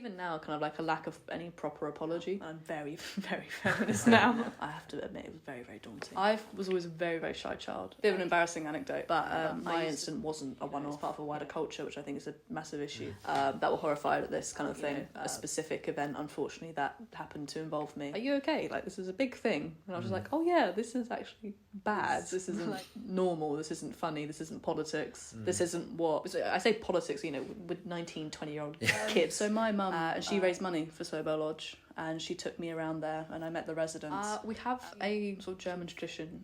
even now, kind of like a lack of any proper apology. I'm very, very feminist now. I have to admit, it was very, very daunting. I was always a very, very shy child. Bit of an embarrassing anecdote, but my incident wasn't a one-off. It's part of a wider culture, which I think is a massive issue. That were horrified at this kind of thing. A specific event, unfortunately, that happened to involve me. Are you okay? Like, this is a big thing. And I was just like, oh yeah, this is actually bad. This isn't like normal. This isn't funny. This isn't politics. This isn't what... I say politics, you know, with 19, 20-year-old kids. So my mum, she raised money for Sobo Lodge, and she took me around there, and I met the residents. We have a sort of German tradition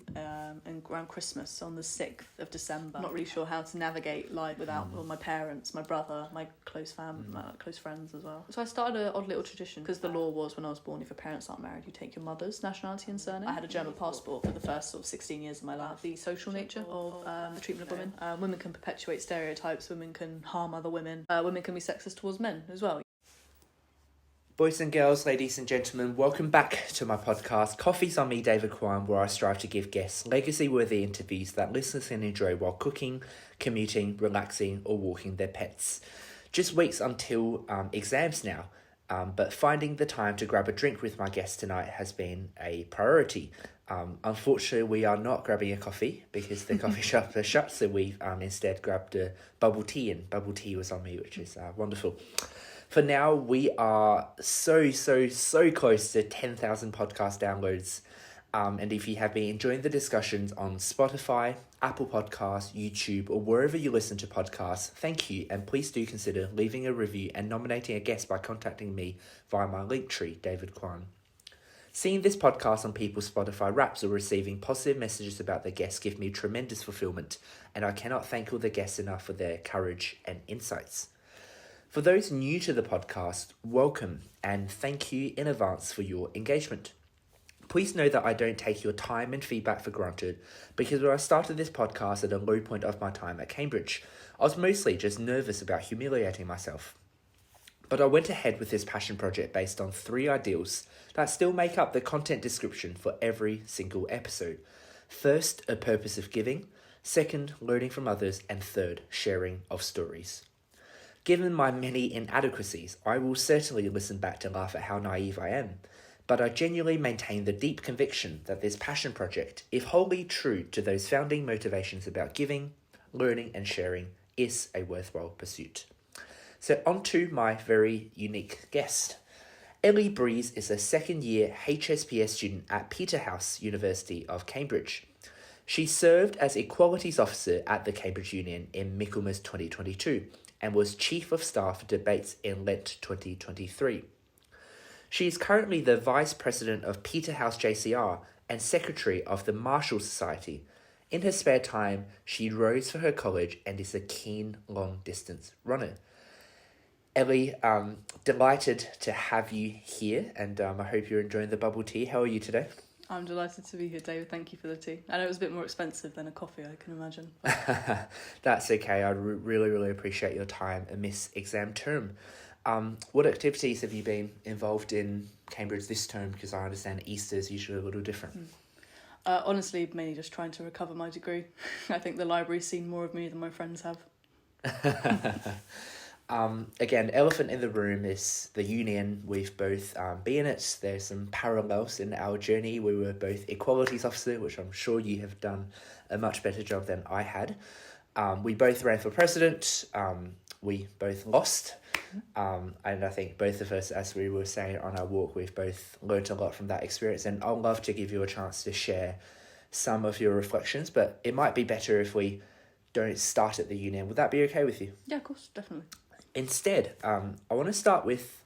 around Christmas on the 6th of December. I'm not really sure how to navigate life without my parents, my brother, my close close friends as well. So I started an odd little tradition, because the law was, when I was born, if your parents aren't married, you take your mother's nationality and surname. I had a German passport for the first sort of 16 years of my life. The social nature of the treatment of women. Women can perpetuate stereotypes, women can harm other women, women can be sexist towards men as well. Boys and girls, ladies and gentlemen, welcome back to my podcast, Coffee's on me, David Quan, where I strive to give guests legacy-worthy interviews that listeners can enjoy while cooking, commuting, relaxing, or walking their pets. Just weeks until exams now, but finding the time to grab a drink with my guest tonight has been a priority. Unfortunately, we are not grabbing a coffee because the coffee shop is shut, so we've instead grabbed a bubble tea, and bubble tea was on me, which is wonderful. For now, we are so close to 10,000 podcast downloads. And if you have been enjoying the discussions on Spotify, Apple Podcasts, YouTube, or wherever you listen to podcasts, thank you. And please do consider leaving a review and nominating a guest by contacting me via my Linktree, David Quan. Seeing this podcast on people's Spotify Wraps or receiving positive messages about their guests give me tremendous fulfillment. And I cannot thank all the guests enough for their courage and insights. For those new to the podcast, welcome and thank you in advance for your engagement. Please know that I don't take your time and feedback for granted, because when I started this podcast at a low point of my time at Cambridge, I was mostly just nervous about humiliating myself. But I went ahead with this passion project based on 3 ideals that still make up the content description for every single episode. First, a purpose of giving. Second, learning from others. And third, sharing of stories. Given my many inadequacies, I will certainly listen back to laugh at how naive I am, but I genuinely maintain the deep conviction that this passion project, if wholly true to those founding motivations about giving, learning and sharing, is a worthwhile pursuit. So on to my very unique guest. Ellie Breeze is a second-year HSPS student at Peterhouse, University of Cambridge. She served as Equalities Officer at the Cambridge Union in Michaelmas 2022, and was Chief of Staff for Debates in Lent 2023. She is currently the Vice President of Peterhouse JCR and Secretary of the Marshall Society. In her spare time, she rows for her college and is a keen long-distance runner. Ellie, delighted to have you here, and I hope you're enjoying the bubble tea. How are you today? I'm delighted to be here, David. Thank you for the tea. I know it was a bit more expensive than a coffee, I can imagine. That's okay. I really appreciate your time amidst exam term. What activities have you been involved in Cambridge this term? Because I understand Easter is usually a little different. Honestly, mainly just trying to recover my degree. I think the library's seen more of me than my friends have. Again, elephant in the room is the union. We've both been in it. There's some parallels in our journey. We were both Equalities Officer, which I'm sure you have done a much better job than I had. We both ran for president. We both lost. And I think both of us, as we were saying on our walk, we've both learned a lot from that experience. And I'd love to give you a chance to share some of your reflections, but it might be better if we don't start at the union. Would that be okay with you? Yeah, of course, definitely. Instead, I want to start with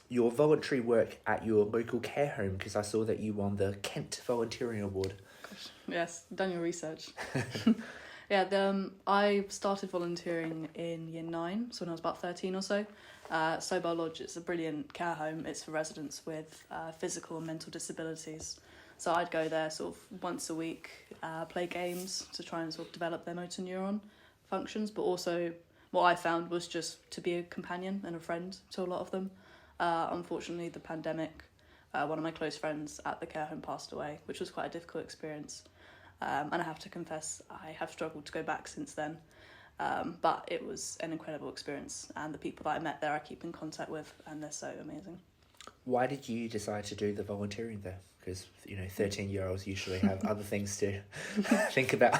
your voluntary work at your local care home, because I saw that you won the Kent Volunteering Award. Gosh, yes, done your research. Yeah, I started volunteering in year 9, so when I was about 13 or so. Sobo Lodge is a brilliant care home. It's for residents with physical and mental disabilities. So I'd go there sort of once a week, play games to try and sort of develop their motor neuron functions, but also what I found was just to be a companion and a friend to a lot of them. Unfortunately, the pandemic, one of my close friends at the care home passed away, which was quite a difficult experience. And I have to confess, I have struggled to go back since then. But it was an incredible experience, and the people that I met there I keep in contact with, and they're so amazing. Why did you decide to do the volunteering there? Because, 13-year-olds usually have other things to think about.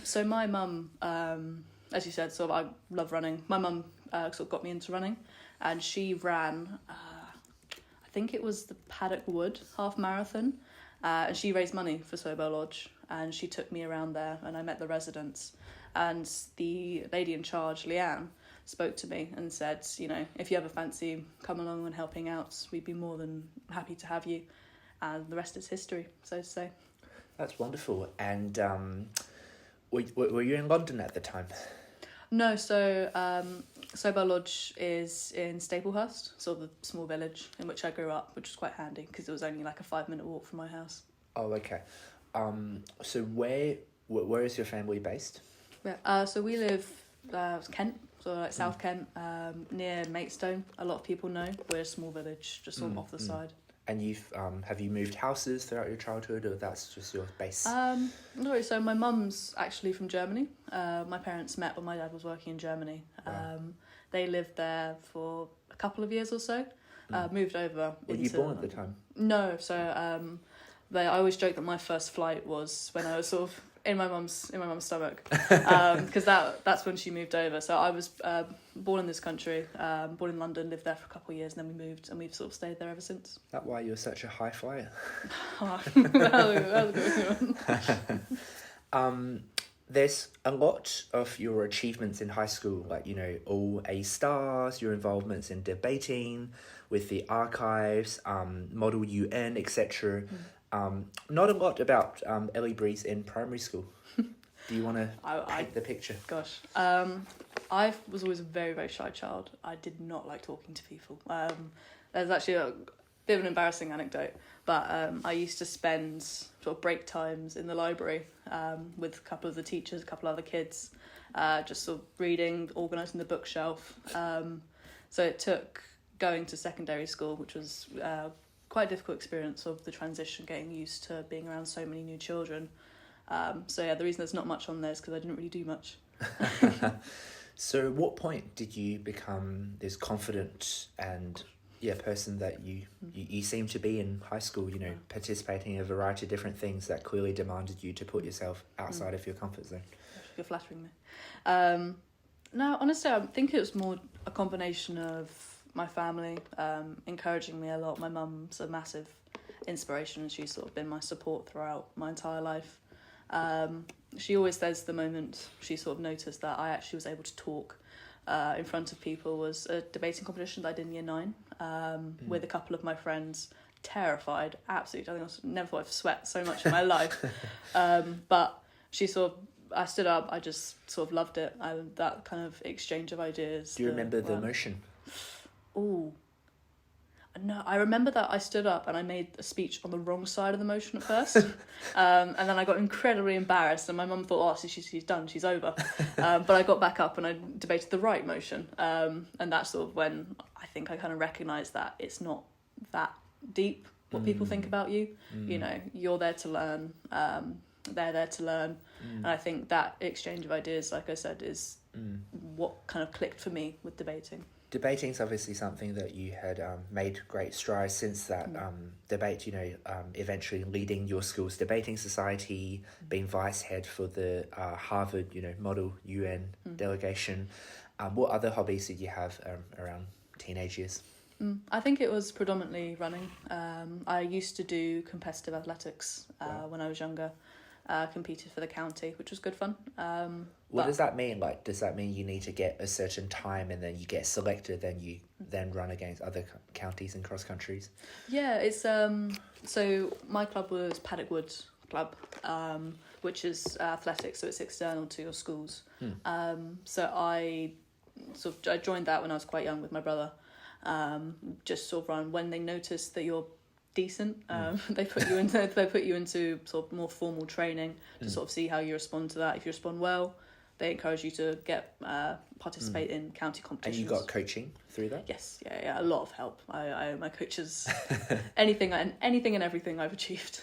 So my mum, as you said, sort of I love running. My mum sort of got me into running, and she ran, I think it was the Paddock Wood half marathon, and she raised money for Sobo Lodge, and she took me around there, and I met the residents, and the lady in charge, Leanne, spoke to me and said, if you ever fancy coming along and helping out, we'd be more than happy to have you. And the rest is history, so to say. That's wonderful. And were you in London at the time? No, so Sobo Lodge is in Staplehurst, sort of a small village in which I grew up, which was quite handy because it was only like a 5-minute walk from my house. Oh, okay. So where is your family based? Yeah, so we live Kent, so like South Kent, near Maidstone. A lot of people know. We're a small village, just sort of off the side. And have you moved houses throughout your childhood, or that's just your base? No, so my mum's actually from Germany. My parents met when my dad was working in Germany. Wow. They lived there for a couple of years or so. Moved over. Were you born at the time? No, so I always joke that my first flight was when I was sort of in my mum's stomach, because that's when she moved over. So I was born in this country, born in London, lived there for a couple of years, and then we moved, and we've sort of stayed there ever since. That's why you're such a high flyer. There's a lot of your achievements in high school, like, all A stars, your involvements in debating, with the archives, Model UN, etc. Not a lot about Ellie Breeze in primary school. Do you want to paint the picture? Gosh. I was always a very, very shy child. I did not like talking to people. There's actually a bit of an embarrassing anecdote, but I used to spend sort of break times in the library with a couple of the teachers, a couple of other kids, just sort of reading, organising the bookshelf. So it took going to secondary school, which was quite a difficult experience of the transition, getting used to being around so many new children. The reason there's not much on there is because I didn't really do much. So at what point did you become this confident and person that you seem to be in high school, participating in a variety of different things that clearly demanded you to put yourself outside of your comfort zone? You're flattering me. No, honestly, I think it was more a combination of my family encouraging me a lot. My mum's a massive inspiration, and she's sort of been my support throughout my entire life. She always says the moment she sort of noticed that I actually was able to talk in front of people was a debating competition that I did in year 9 with a couple of my friends. Terrified, absolutely. I think I never thought I'd sweat so much in my life. But I stood up, I just sort of loved it. That kind of exchange of ideas. Do you remember the emotion? Ooh. No, I remember that I stood up and I made a speech on the wrong side of the motion at first. And then I got incredibly embarrassed, and my mum thought, she's done, she's over. But I got back up and I debated the right motion. And that's sort of when I think I kind of recognised that it's not that deep what people think about you. You're there to learn. They're there to learn. And I think that exchange of ideas, like I said, is what kind of clicked for me with debating. Debating is obviously something that you had made great strides since that debate, eventually leading your school's debating society, being vice head for the Harvard, Model UN delegation. What other hobbies did you have around teenage years? I think it was predominantly running. I used to do competitive athletics when I was younger. Competed for the county, which was good fun. What does that mean? Like, does that mean you need to get a certain time and then you get selected, then you then run against other counties and cross countries? Yeah, it's so my club was Paddock Wood Club, which is athletics, so it's external to your schools. So I joined that when I was quite young with my brother. Just sort of run when they notice that you're decent. They put you into sort of more formal training to sort of see how you respond to that. If you respond well, they encourage you to get participate in county competitions. And you got coaching through that? Yes, yeah, a lot of help. I owe my coaches anything and everything I've achieved.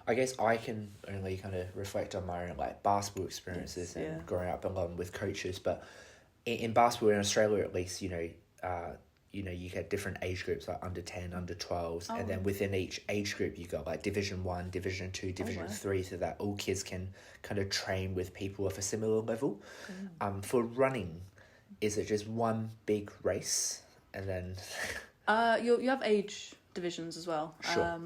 I guess I can only kind of reflect on my own like basketball experiences and growing up along with coaches. But in basketball in Australia, at least, you you get different age groups like under 10, under 12s, and then within each age group you got like Division 1, Division 2, Division 3, so that all kids can kind of train with people of a similar level. For running, is it just one big race and then you have age divisions as well. Sure.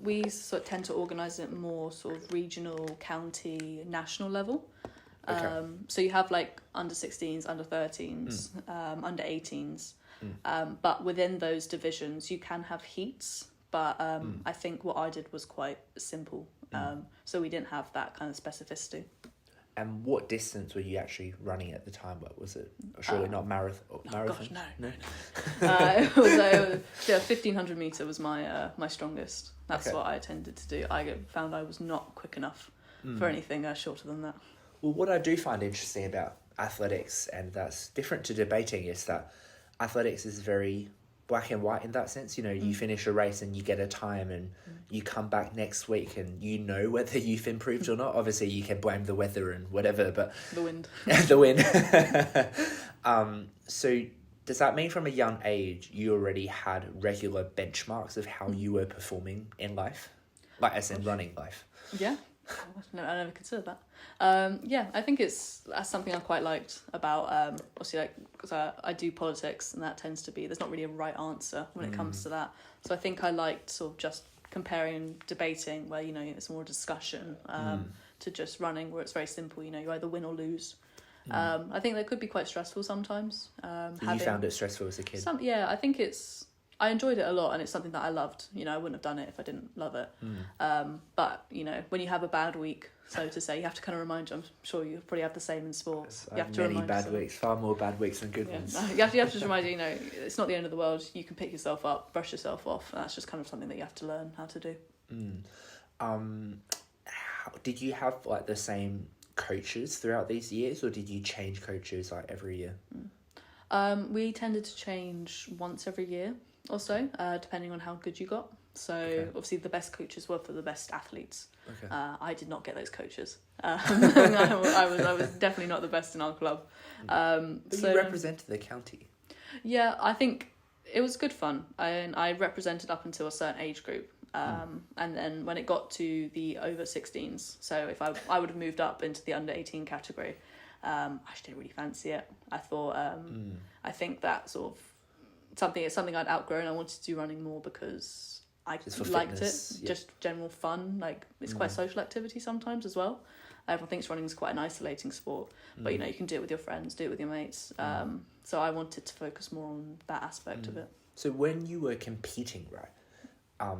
We sort of tend to organise it more sort of regional, county, national level. Okay. So you have like under 16s, under 13s, under 18s. But within those divisions, you can have heats. But I think what I did was quite simple. So we didn't have that kind of specificity. And what distance were you actually running at the time? What was it? Surely not marathon. Gosh, no. It was 1500 meter was my strongest. That's what I tended to do. I found I was not quick enough for anything shorter than that. Well, what I do find interesting about athletics, and that's different to debating, is that athletics is very black and white in that sense. You finish a race and you get a time, and you come back next week and you know whether you've improved or not. Obviously you can blame the weather and whatever, but the wind. The wind. So does that mean from a young age you already had regular benchmarks of how you were performing in life, like as in running life? Yeah. I never considered that. I think that's something I quite liked about obviously, like, because I do politics, and that tends to be, there's not really a right answer when it comes to that. So I think I liked sort of just comparing, debating, where it's more discussion to just running, where it's very simple. You either win or lose. I think that could be quite stressful sometimes. You found it stressful as a kid? I think I enjoyed it a lot, and it's something that I loved. I wouldn't have done it if I didn't love it. But, when you have a bad week, so to say, you have to kind of remind you. I'm sure you probably have the same in sports. You have to many bad weeks, far more bad weeks than good ones. You have to just remind you, it's not the end of the world. You can pick yourself up, brush yourself off. And that's just kind of something that you have to learn how to do. Did you have like the same coaches throughout these years, or did you change coaches like every year? We tended to change once every year or so, depending on how good you got. So obviously the best coaches were for the best athletes. I did not get those coaches. I was definitely not the best in our club. But you represented the county. Yeah, I think it was good fun. I represented up until a certain age group. And then when it got to the over 16s, so if I would have moved up into the under 18 category, I just didn't really fancy it. I thought I think that sort of something I'd outgrown. I wanted to do running more because I liked fitness, it. Just general fun. Like, it's quite social activity sometimes as well. Everyone thinks running is quite an isolating sport, but you can do it with your friends, do it with your mates. So I wanted to focus more on that aspect of it. So when you were competing, right,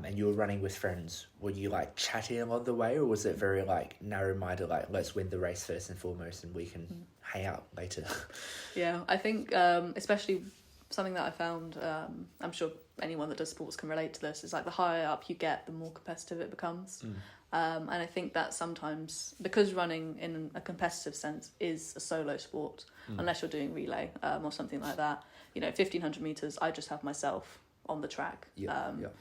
and you were running with friends, were you like chatting along the way, or was it very like narrow-minded, like let's win the race first and foremost and we can hang out later? Yeah, I think especially something that I found, I'm sure anyone that does sports can relate to this, is like the higher up you get, the more competitive it becomes. And I think that sometimes, because running in a competitive sense is a solo sport, unless you're doing relay or something like that, 1500 metres, I just have myself on the track.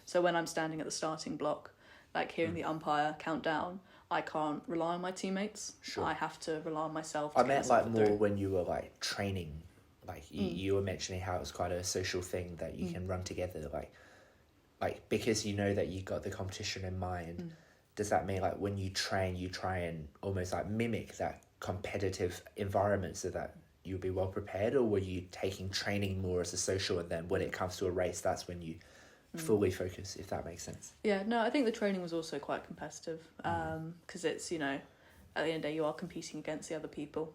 So when I'm standing at the starting block, like hearing the umpire count down, I can't rely on my teammates. Sure. I have to rely on myself. I meant like more when you were like training, like you were mentioning how it was quite a social thing that you can run together, like because you know that you got the competition in mind. Does that mean like when you train, you try and almost like mimic that competitive environment so that you'll be well prepared, or were you taking training more as a social, and then when it comes to a race, that's when you fully focus, if that makes sense? Yeah, no, I think the training was also quite competitive, because it's, at the end of the day, you are competing against the other people.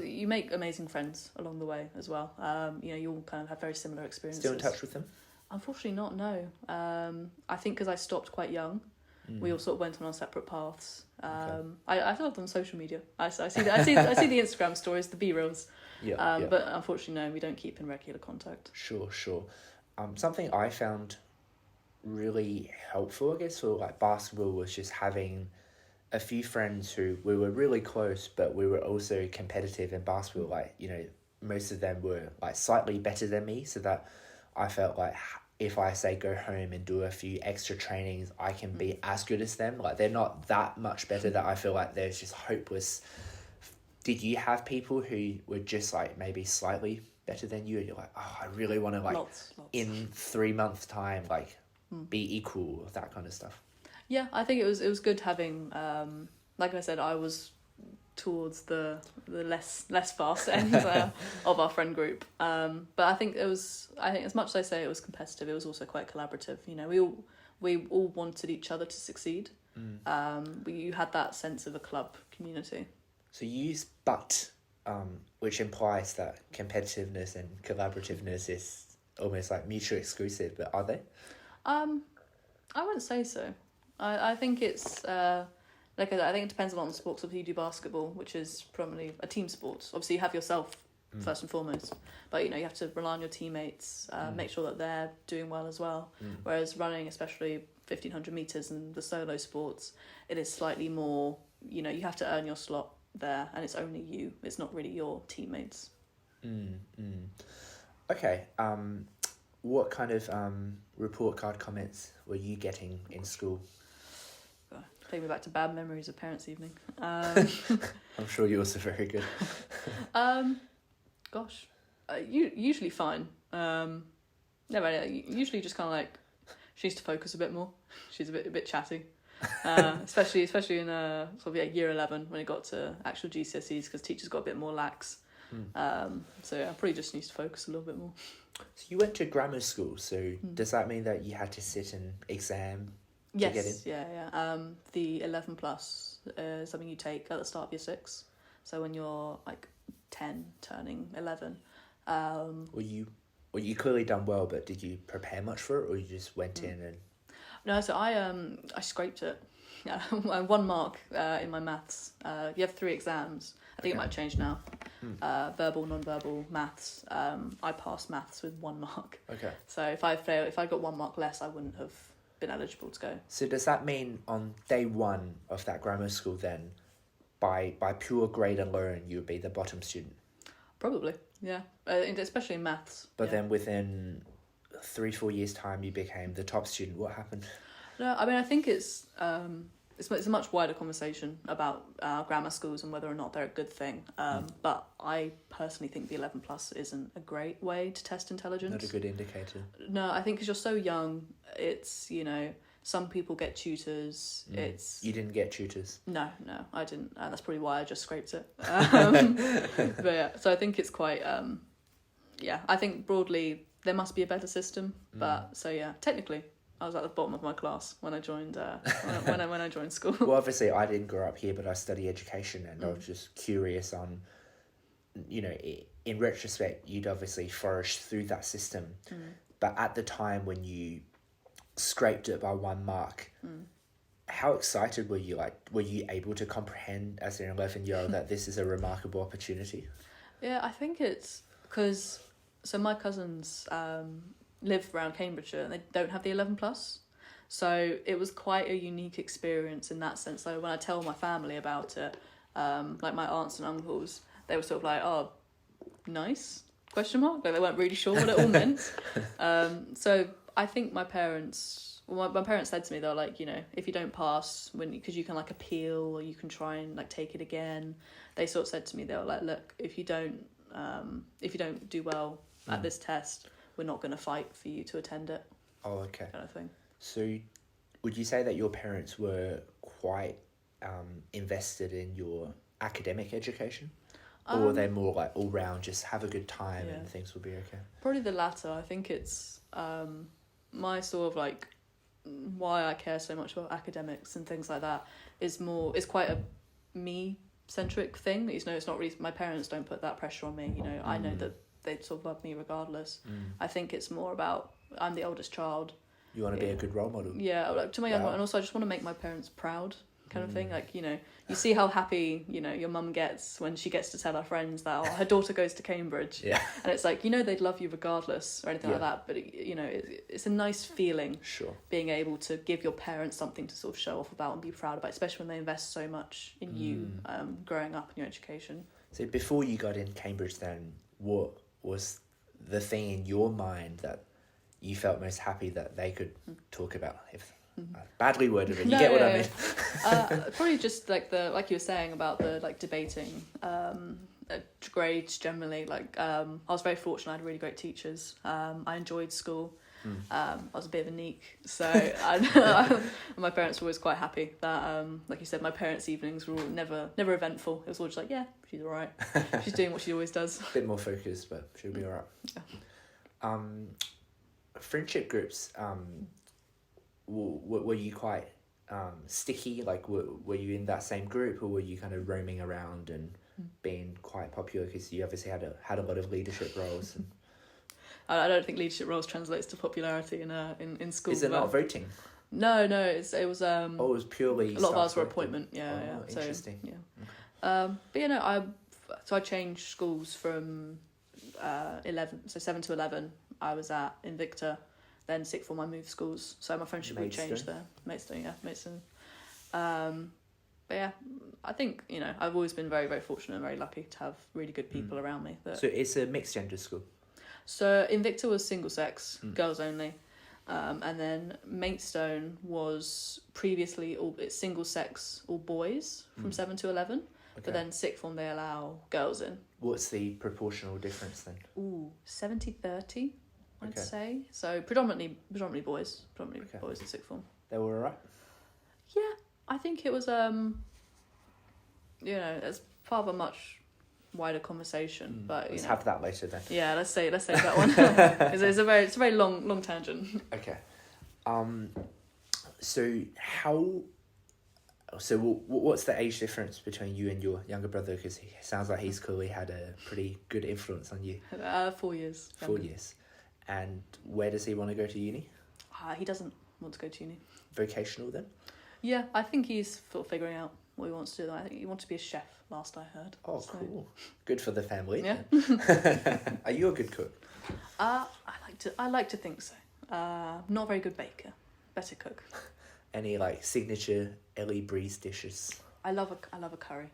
You make amazing friends along the way as well. You all kind of have very similar experiences. Still in touch with them? Unfortunately not, no. I think because I stopped quite young, we all sort of went on our separate paths. I still have them on social media. I see the Instagram stories, the B-reels. But unfortunately, no, we don't keep in regular contact. Sure. Something I found really helpful, I guess, for like basketball was just having a few friends who we were really close, but we were also competitive in basketball. Like, most of them were like slightly better than me, so that I felt like if I say go home and do a few extra trainings, I can be as good as them. Like, they're not that much better that I feel like they're just hopeless. Did you have people who were just like maybe slightly better than you? And you're like, oh, I really want to like Lots. in 3 months' time, like be equal, that kind of stuff. Yeah, I think it was good having, like I said, I was towards the less fast end of our friend group. But I think as much as I say it was competitive, it was also quite collaborative. You know, we all wanted each other to succeed. You had that sense of a club community. So you use but, which implies that competitiveness and collaborativeness is almost like mutually exclusive, but are they? I wouldn't say so. I think it's like I think it depends a lot on the sports. Obviously, you do basketball, which is primarily a team sport. Obviously, you have yourself first and foremost, but you know you have to rely on your teammates, make sure that they're doing well as well. Whereas running, especially 1,500 meters and the solo sports, it is slightly more. You know, you have to earn your slot there, and it's only you. It's not really your teammates. Okay. What kind of report card comments were you getting in school? Take me back to bad memories of parents' evening. I'm sure yours are very good. Usually fine. Usually just kind of like she needs to focus a bit more. She's a bit chatty, especially in sort of year 11 when it got to actual GCSEs because teachers got a bit more lax. So yeah, probably just needs to focus a little bit more. So you went to grammar school. So does that mean that you had to sit an exam? Yes, yeah. The 11 plus is something you take at the start of year 6. So when you're like 10, turning 11. Well, you clearly done well, but did you prepare much for it, or you just went in and? No, so I scraped it. 1 mark in my maths. You have 3 exams. I think it might change now. Verbal, non-verbal, maths. I passed maths with 1 mark. Okay. So if I got 1 mark less, I wouldn't have been eligible to go. So does that mean on day 1 of that grammar school then, by pure grade alone, you would be the bottom student? Probably, yeah. Especially in maths. But then within 3-4 years' time, you became the top student. What happened? No, I mean, I think it's a much wider conversation about grammar schools and whether or not they're a good thing. But I personally think the 11 plus isn't a great way to test intelligence. Not a good indicator. No, I think because you're so young, it's, you know, some people get tutors. You didn't get tutors? No, I didn't. And that's probably why I just scraped it. But yeah, so I think it's quite, I think broadly there must be a better system. But so yeah, technically, I was at the bottom of my class when I joined when I joined school. Well, obviously, I didn't grow up here, but I study education, and I was just curious on, you know, in retrospect, you'd obviously flourished through that system, but at the time when you scraped it by 1 mark, how excited were you? Like, were you able to comprehend as an 11-year-old that this is a remarkable opportunity? Yeah, I think it's because my cousins live around Cambridgeshire and they don't have the 11 plus, so it was quite a unique experience in that sense. So when I tell my family about it, like my aunts and uncles, they were sort of like, oh, nice, ? Like they weren't really sure what it all meant. So I think my parents said to me, they were like, you know, if you don't pass, because you can like appeal or you can try and like take it again. They sort of said to me, they were like, look, if you don't do well at this test, we're not going to fight for you to attend it. Oh, okay. Kind of thing. So would you say that your parents were quite invested in your academic education? Or were they more like all round, just have a good time and things will be okay? Probably the latter. I think it's my sort of like why I care so much about academics and things like that is quite a me-centric thing. You know, it's not really, my parents don't put that pressure on me. You know, I know that they'd sort of love me regardless. I think it's more about, I'm the oldest child. You want to be a good role model. Yeah, like to my young one, and also I just want to make my parents proud, kind of thing. Like, you know, you see how happy, you know, your mum gets when she gets to tell her friends that her daughter goes to Cambridge. Yeah. And it's like, you know, they'd love you regardless or anything like that. But you know, it's a nice feeling. Sure. Being able to give your parents something to sort of show off about and be proud about, especially when they invest so much in you, growing up in your education. So before you got in Cambridge, then what was the thing in your mind that you felt most happy that they could talk about? If badly worded, but you get what I mean. Probably just like you were saying about the like debating grades generally. Like I was very fortunate. I had really great teachers. I enjoyed school. I was a bit of a neek, so my parents were always quite happy that, like you said, my parents' evenings were all never eventful. It was all just like, yeah, she's all right. She's doing what she always does. A bit more focused, but she'll be all right. Yeah. Friendship groups. Were you quite sticky? Like, were you in that same group, or were you kind of roaming around and being quite popular because you obviously had a lot of leadership roles? And I don't think leadership roles translates to popularity in school. Is it not voting? No, it was. It was purely. A lot of ours were appointment. Yeah, yeah. Interesting. So, yeah. But I changed schools from 7 to 11. I was at Invicta, then sixth form I moved schools, so my friendship group changed there. Maidstone. But yeah, I think I've always been very, very fortunate and very lucky to have really good people around me. So it's a mixed gender school. So Invicta was single sex, girls only, and then Maidstone was previously it's single sex, all boys from 7 to 11. Okay. But then sixth form they allow girls in. What's the proportional difference then? 70-30, I'd say. So predominantly boys, boys in sixth form. They were alright? Yeah, I think it was as part of a much wider conversation, but let's have that later then. Yeah, let's say that one because it's a very long tangent. Okay, so what's the age difference between you and your younger brother? Because he sounds like he's clearly had a pretty good influence on you. 4 years. 4 years, and where does he want to go to uni? He doesn't want to go to uni. Vocational then? Yeah, I think he's sort of figuring out what he wants to do. I think he wants to be a chef, last I heard. Oh, so. Cool. Good for the family. Yeah. Are you a good cook? I like to think so. Not a very good baker. Better cook. Any signature Ellie Breeze dishes? I love a curry.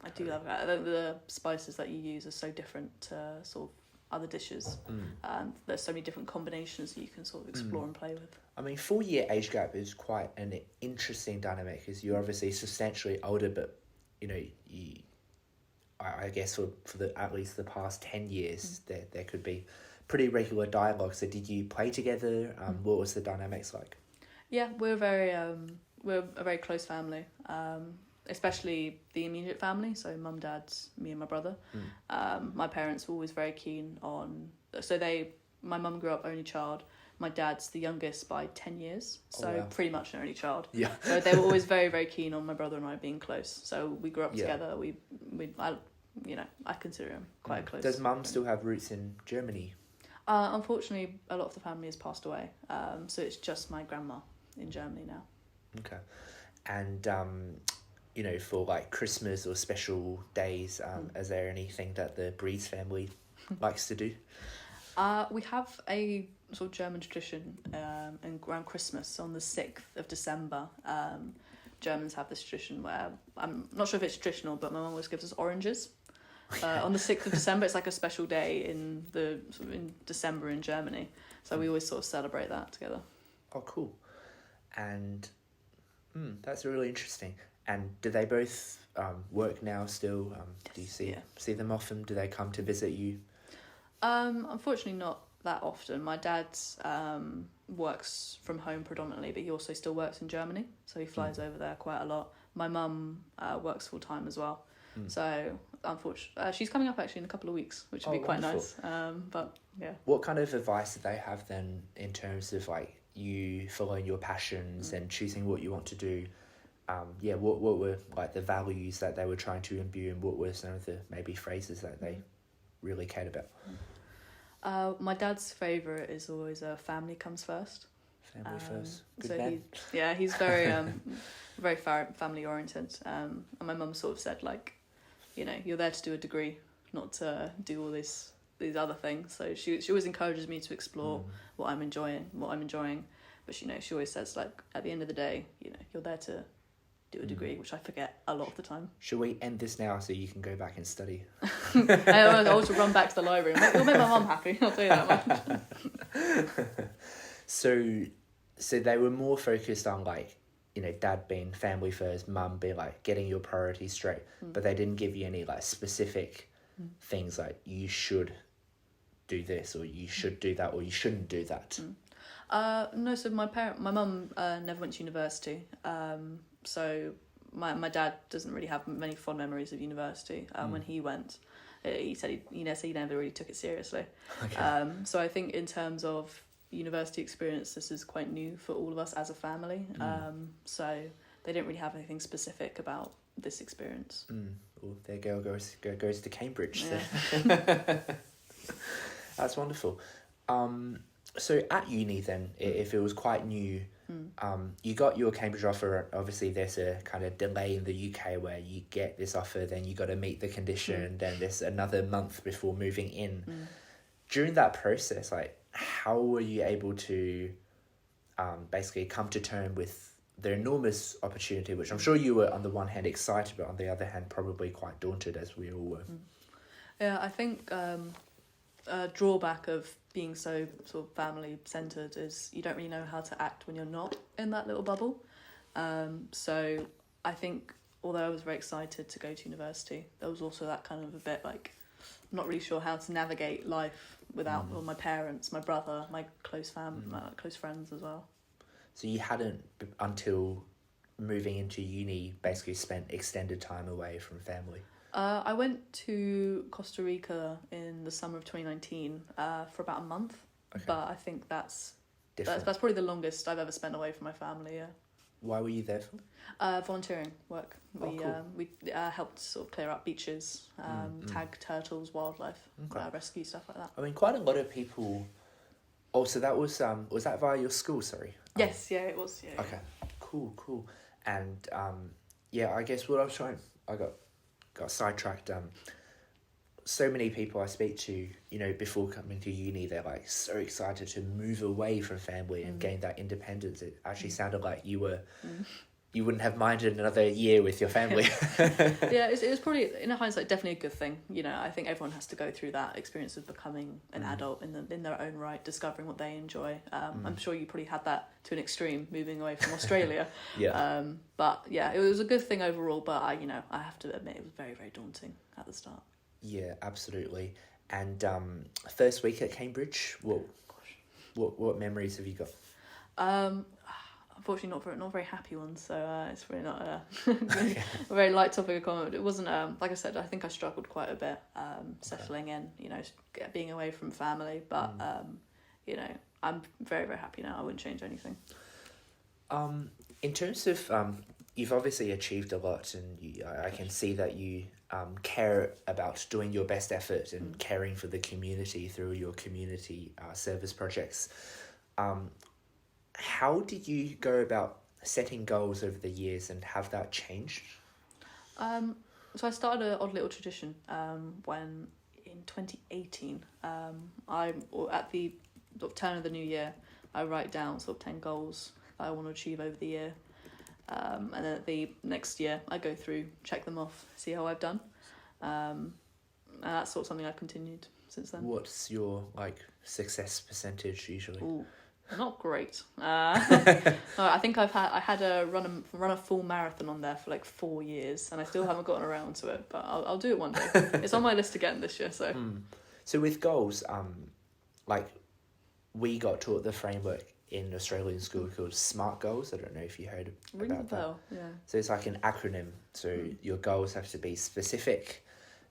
I do love it. I think the spices that you use are so different to sort of other dishes. And there's so many different combinations that you can sort of explore and play with. I mean, 4 year age gap is quite an interesting dynamic because you're obviously substantially older, but I guess for at least the past 10 years there could be pretty regular dialogue. So did you play together? What was the dynamics like? Yeah, we're a very close family, especially the immediate family. So mum, dad's, me and my brother. My parents were always very keen on. My mum grew up only child. My dad's the youngest by 10 years, so pretty much an only child. Yeah. So they were always very, very keen on my brother and I being close. So we grew up together. I consider him quite close. Does mum still have roots in Germany? Unfortunately, a lot of the family has passed away. So it's just my grandma in Germany now. Okay. And for Christmas or special days, is there anything that the Breeze family likes to do? We have a sort of German tradition around Christmas on the 6th of December. Germans have this tradition where, I'm not sure if it's traditional, but my mum always gives us oranges. On the 6th of December, it's like a special day in December in Germany. So we always sort of celebrate that together. Oh, cool. And that's really interesting. And do they both work now still? Do you see them often? Do they come to visit you? Unfortunately not that often. My dad works from home predominantly, but he also still works in Germany, so he flies over there quite a lot. My mum works full time as well, so unfortunately she's coming up actually in a couple of weeks, which would be quite nice. But yeah. What kind of advice do they have then in terms of you following your passions and choosing what you want to do? What were the values that they were trying to imbue, and what were some of the maybe phrases that they really cared about? My dad's favourite is always family comes first. Family first. Good so man. He's very very family oriented. And my mum sort of said you're there to do a degree, not to do all these other things. So she always encourages me to explore what I'm enjoying. But she always says at the end of the day, you're there to do a degree, which I forget a lot of the time. Should we end this now so you can go back and study? I also run back to the library. You'll make my mum happy, I'll tell you that much. So they were more focused on like, you know, dad being family first, mum being like getting your priorities straight, but they didn't give you any like specific things like you should do this or you should do that or you shouldn't do that. No, so my mum never went to university, so my dad doesn't really have many fond memories of university. When he went, he said he never really took it seriously. Okay. So I think in terms of university experience, this is quite new for all of us as a family. So they didn't really have anything specific about this experience. Well, their girl goes to Cambridge. Yeah. So. That's wonderful. So at uni then, if it was quite new, you got your Cambridge offer. Obviously, there's a kind of delay in the UK where you get this offer, then you got to meet the condition, then there's another month before moving in. During that process, like, how were you able to basically come to terms with the enormous opportunity, which I'm sure you were on the one hand excited, but on the other hand probably quite daunted, as we all were. Yeah, I think a drawback of being so sort of family centered is you don't really know how to act when you're not in that little bubble. So I think although I was very excited to go to university, there was also that kind of a bit like I'm not really sure how to navigate life without all my parents, my brother, my close close friends as well. So you hadn't, until moving into uni, basically spent extended time away from family? I went to Costa Rica in the summer of 2019 for about a month, but I think that's probably the longest I've ever spent away from my family. Yeah. Why were you there for? Volunteering work. We helped sort of clear up beaches, tag turtles, wildlife, rescue, stuff like that. I mean, quite a lot of people. Oh, so that was that via your school? Sorry. Yes, yeah, it was. Yeah. Okay, cool. And I guess what I was trying, I got sidetracked. So many people I speak to, you know, before coming to uni, they're like so excited to move away from family and gain that independence. It actually sounded like you were, you wouldn't have minded another year with your family. Yeah, it was probably, in hindsight, definitely a good thing. You know, I think everyone has to go through that experience of becoming an adult in their own right, discovering what they enjoy. I'm sure you probably had that to an extreme, moving away from Australia. Yeah. But yeah, it was a good thing overall. But I have to admit, it was very, very daunting at the start. Yeah, absolutely. And first week at Cambridge, what memories have you got? Unfortunately, not very happy ones. So it's really not a very light topic of comment. It wasn't. Like I said, I think I struggled quite a bit settling in. You know, being away from family. But you know, I'm very, very happy now. I wouldn't change anything. In terms of you've obviously achieved a lot, and I can see that you care about doing your best effort and caring for the community through your community service projects. How did you go about setting goals over the years, and have that changed? So I started an odd little tradition when in 2018, at the sort of turn of the new year, I write down sort of 10 goals I want to achieve over the year. And then at the next year, I go through, check them off, see how I've done. And that's sort of something I've continued since then. What's your success percentage usually? Ooh, not great. I think I had a run a full marathon on there for 4 years, and I still haven't gotten around to it. But I'll do it one day. It's on my list again this year. So. So with goals, we got taught the framework in Australian school called SMART goals. I don't know if you heard about that. Yeah. So it's like an acronym. So your goals have to be specific,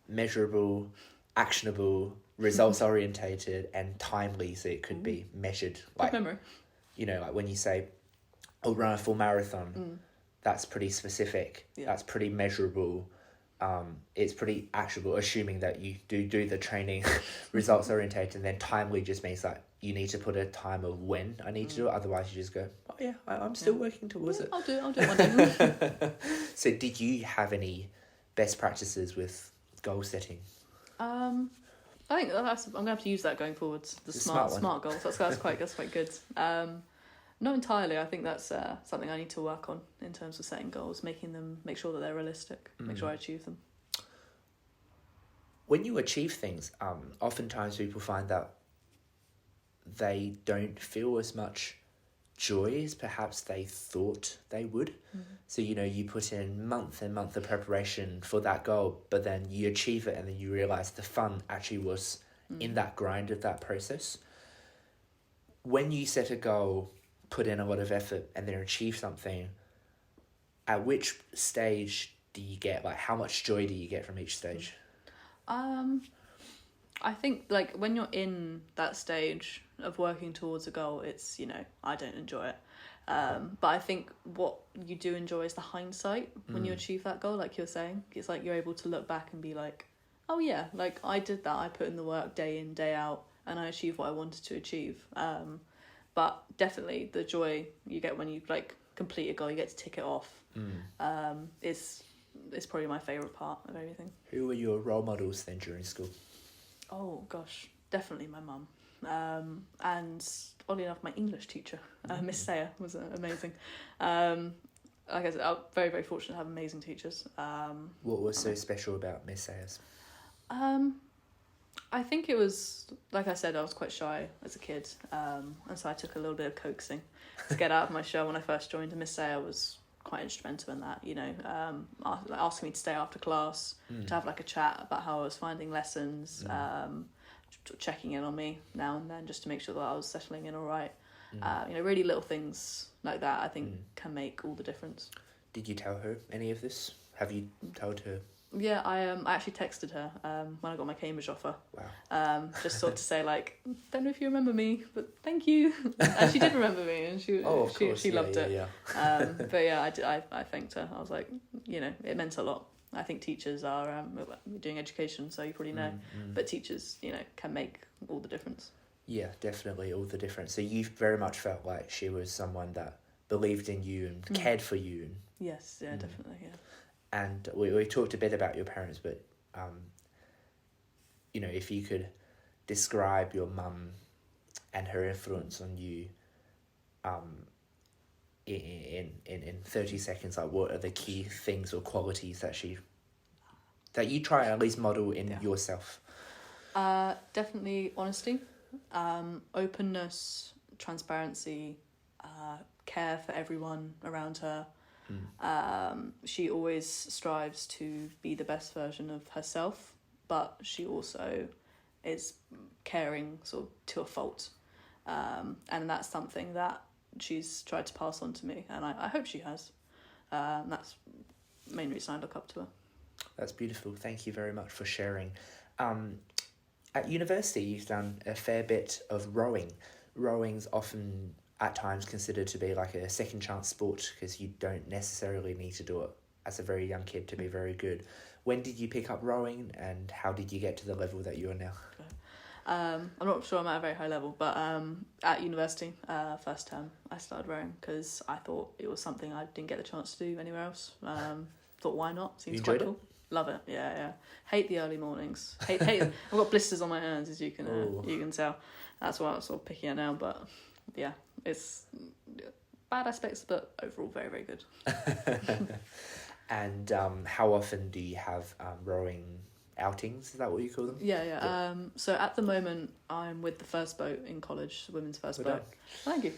measurable, actionable, results orientated, and timely. So it could be measured. Good memory. You know, like when you say, "I'll run a full marathon," that's pretty specific. Yeah. That's pretty measurable. It's pretty actionable, assuming that you do the training, results orientated, and then timely just means that you need to put a time of when I need to do it. Otherwise, you just go, "Oh yeah, I'm still working towards it." I'll do it one day. So, did you have any best practices with goal setting? I think I'm gonna have to use that going forwards. The smart goals. That's quite good. Not entirely. I think that's something I need to work on in terms of setting goals, make sure that they're realistic, make sure I achieve them. When you achieve things, oftentimes people find that they don't feel as much joy as perhaps they thought they would. So, you know, you put in month and month of preparation for that goal, but then you achieve it and then you realise the fun actually was in that grind of that process. When you set a goal, put in a lot of effort and then achieve something, at which stage do you get, like, how much joy do you get from each stage? I think, like, when you're in that stage of working towards a goal, it's, you know, I don't enjoy it. But I think what you do enjoy is the hindsight when you achieve that goal, like you're saying. It's like you're able to look back and be like, oh yeah, like I did that, I put in the work day in, day out, and I achieved what I wanted to achieve. But definitely the joy you get when you, like, complete a goal, you get to tick it off, is probably my favourite part of everything. Who were your role models then during school? Oh gosh, definitely my mum. And oddly enough, my English teacher, Miss Sayer, was amazing. Like I said, I'm very, very fortunate to have amazing teachers. What was so special about Miss Sayers? I think it was, like I said, I was quite shy as a kid, and so I took a little bit of coaxing to get out of my shell when I first joined, and Miss Sayer was quite instrumental in that, you know, asking me to stay after class, to have, like, a chat about how I was finding lessons, checking in on me now and then just to make sure that I was settling in all right. You know, really little things like that I think can make all the difference. Did you tell her any of this? Have you told her? Yeah, I actually texted her when I got my Cambridge offer. Wow. Just sort of to say, like, don't know if you remember me, but thank you. And she did remember me, and she loved it. Yeah. But yeah, I thanked her. I was like, you know, it meant a lot. I think teachers are doing education, so you probably know, but teachers, you know, can make all the difference. Yeah, definitely all the difference. So you very much felt like she was someone that believed in you and cared for you. And, yes, yeah, definitely, yeah. And we talked a bit about your parents, but, you know, if you could describe your mum and her influence on you in 30 seconds, like, what are the key things or qualities that you try and at least model in yourself? Definitely honesty, openness, transparency, care for everyone around her. She always strives to be the best version of herself, but she also is caring sort of to a fault, and that's something that she's tried to pass on to me, and I hope she has. That's the main reason I look up to her. That's beautiful. Thank you very much for sharing. At university, you've done a fair bit of rowing. Rowing's often at times considered to be like a second chance sport because you don't necessarily need to do it as a very young kid to be very good. When did you pick up rowing and how did you get to the level that you are now? I'm not sure I'm at a very high level, but at university, first term, I started rowing because I thought it was something I didn't get the chance to do anywhere else. Thought, why not? Seems quite cool. Love it, yeah. Hate the early mornings. Hate. I've got blisters on my hands, as you can tell. That's why I was sort of picking it now, but yeah, it's bad aspects, but overall very, very good. And how often do you have rowing outings? Is that what you call them? Yeah. So at the moment, I'm with the first boat in college, the women's first boat. Thank you.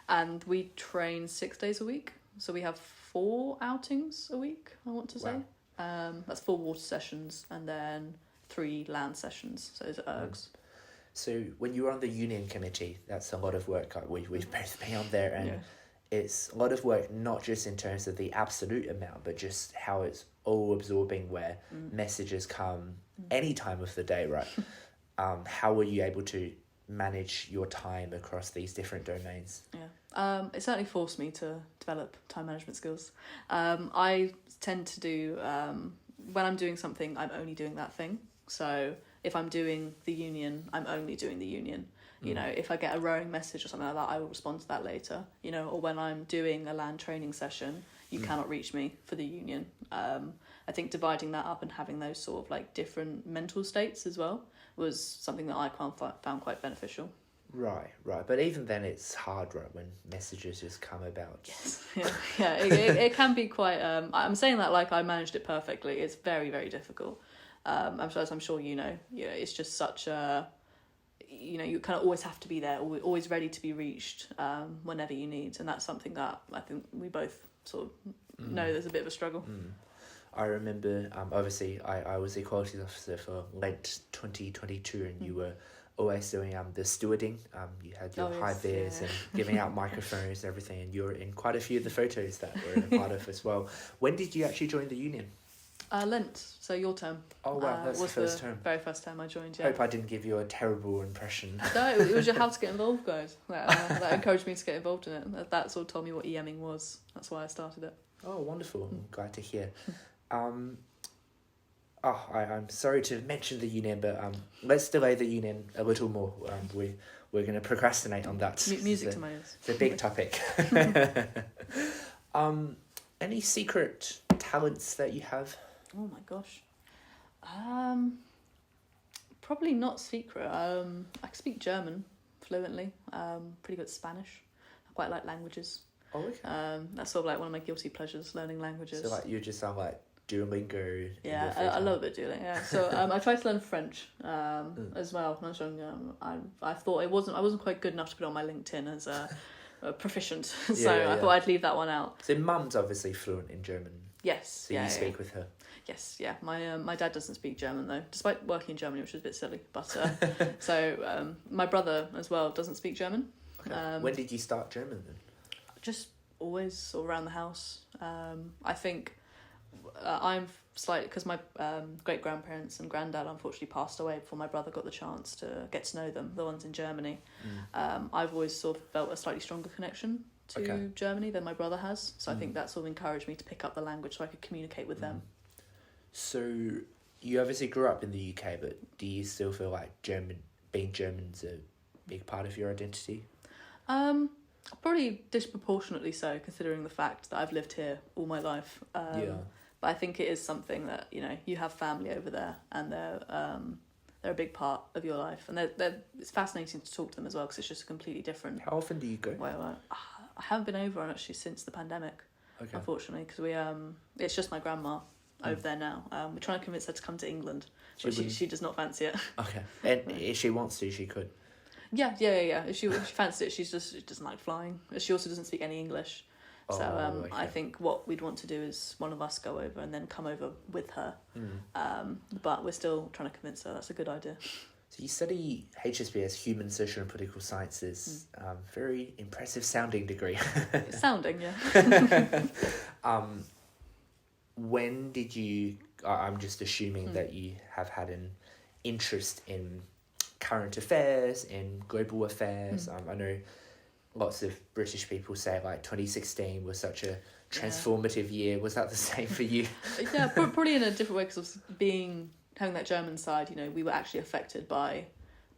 And we train 6 days a week. So we have 4 outings a week, I want to say. Wow. That's 4 water sessions and then 3 land sessions. So those are ergs. So when you're on the union committee, that's a lot of work. Like we've both been on there, and it's a lot of work, not just in terms of the absolute amount, but just how it's all absorbing, where messages come any time of the day, right? How were you able to manage your time across these different domains? It certainly forced me to develop time management skills. I tend to do, when I'm doing something, I'm only doing that thing. So if I'm doing the union, I'm only doing the union. You know, if I get a rowing message or something like that, I will respond to that later. You know, or when I'm doing a land training session, you cannot reach me for the union. I think dividing that up and having those sort of like different mental states as well was something that I found quite beneficial. Right. But even then it's hard, right, when messages just come about. Yes. It can be quite... I'm saying that like I managed it perfectly. It's very, very difficult. I'm sure you know, it's just such a... you know, you kind of always have to be there, always ready to be reached whenever you need. And that's something that I think we both sort of know there's a bit of a struggle. I remember, obviously, I was Equalities Officer for Lent 2022, and you were always doing the stewarding. You had your high vis and giving out microphones and everything, and you were in quite a few of the photos that we're a part of as well. When did you actually join the union? Lent, so your term. Oh wow, that's the first term. Very first time I joined, yeah. Hope I didn't give you a terrible impression. No, it was your how to get involved guide that encouraged me to get involved in it. That sort of told me what EMing was. That's why I started it. Oh, wonderful. I'm glad to hear. I'm sorry to mention the union, but let's delay the union a little more. We're going to procrastinate on that. Music to my ears. It's a big topic. Any secret talents that you have? Oh my gosh. Probably not secret. I can speak German fluently. Pretty good at Spanish. I quite like languages. Oh, okay. That's sort of like one of my guilty pleasures, learning languages. So like you just sound like Duolingo. Yeah, I love a bit Duolingo. Yeah. So I tried to learn French as well when I was young. I thought I wasn't quite good enough to put on my LinkedIn as a proficient. So I thought I'd leave that one out. So Mum's obviously fluent in German. Yes. So you speak with her. Yes, yeah. My dad doesn't speak German though, despite working in Germany, which is a bit silly. But so my brother as well doesn't speak German. Okay. When did you start German then? Just always sort of around the house. I think I'm slightly, because my great grandparents and granddad unfortunately passed away before my brother got the chance to get to know them, the ones in Germany. I've always sort of felt a slightly stronger connection to Germany than my brother has. So I think that sort of encouraged me to pick up the language so I could communicate with them. So you obviously grew up in the UK, but do you still feel like being German's a big part of your identity? Probably disproportionately so, considering the fact that I've lived here all my life. But I think it is something that, you know, you have family over there, and they're a big part of your life, and it's fascinating to talk to them as well, because it's just a completely different. How often do you go? Well, I haven't been over actually since the pandemic, unfortunately, because it's just my grandma over there now. We're trying to convince her to come to England, but she does not fancy it. Okay, and if she wants to, she could. Yeah. If she fancies it, she doesn't like flying. She also doesn't speak any English. So I think what we'd want to do is one of us go over and then come over with her. But we're still trying to convince her that's a good idea. So you study HSPS, Human, Social and Political Sciences. Very impressive sounding degree. Sounding, yeah. When did you... I'm just assuming that you have had an interest in current affairs, in global affairs. I know lots of British people say like 2016 was such a transformative year. Was that the same for you? Yeah, probably in a different way, because having that German side, you know, we were actually affected by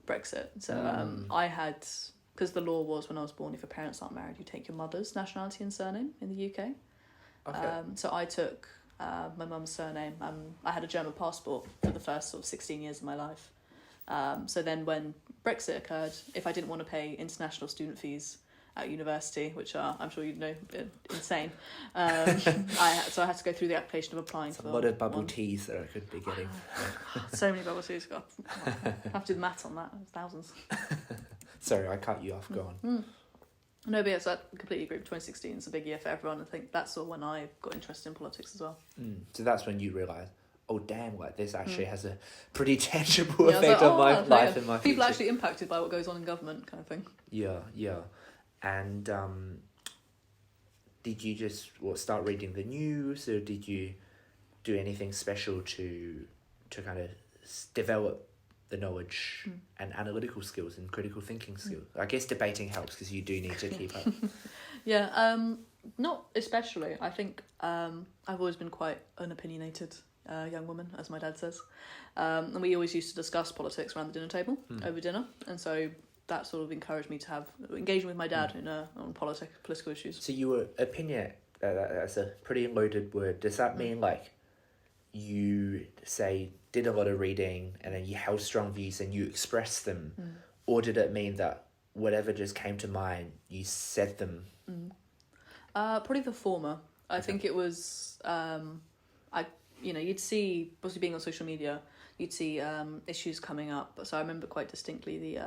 Brexit. So I had, because the law was when I was born, if your parents aren't married, you take your mother's nationality and surname in the UK. Okay. So I took my mum's surname. I had a German passport for the first sort of 16 years of my life. So then when Brexit occurred, if I didn't want to pay international student fees at university, which are, I'm sure you know, insane, I had to go through the application of applying for... a lot of bubble teas that I could be getting. So many bubble teas. God, I have to do the maths on that. Thousands. Sorry, I cut you off. Go on. No, but yes, I completely agree. 2016 is a big year for everyone. I think that's sort of when I got interested in politics as well. So that's when you realised, oh damn, like this actually has a pretty tangible effect on my life and my future. People are actually impacted by what goes on in government, kind of thing. Yeah. And did you just start reading the news, or did you do anything special to kind of develop the knowledge and analytical skills and critical thinking skills? I guess debating helps because you do need to keep up. Yeah, not especially. I think I've always been quite an opinionated young woman, as my dad says. And we always used to discuss politics around the dinner table over dinner. And so that sort of encouraged me to have engagement with my dad on political issues. So you were opinionated. That's a pretty loaded word. Does that mean like you did a lot of reading and then you held strong views and you expressed them, or did it mean that whatever just came to mind, you said them? Probably the former. I think it was, you'd see, obviously being on social media, you'd see issues coming up. So I remember quite distinctly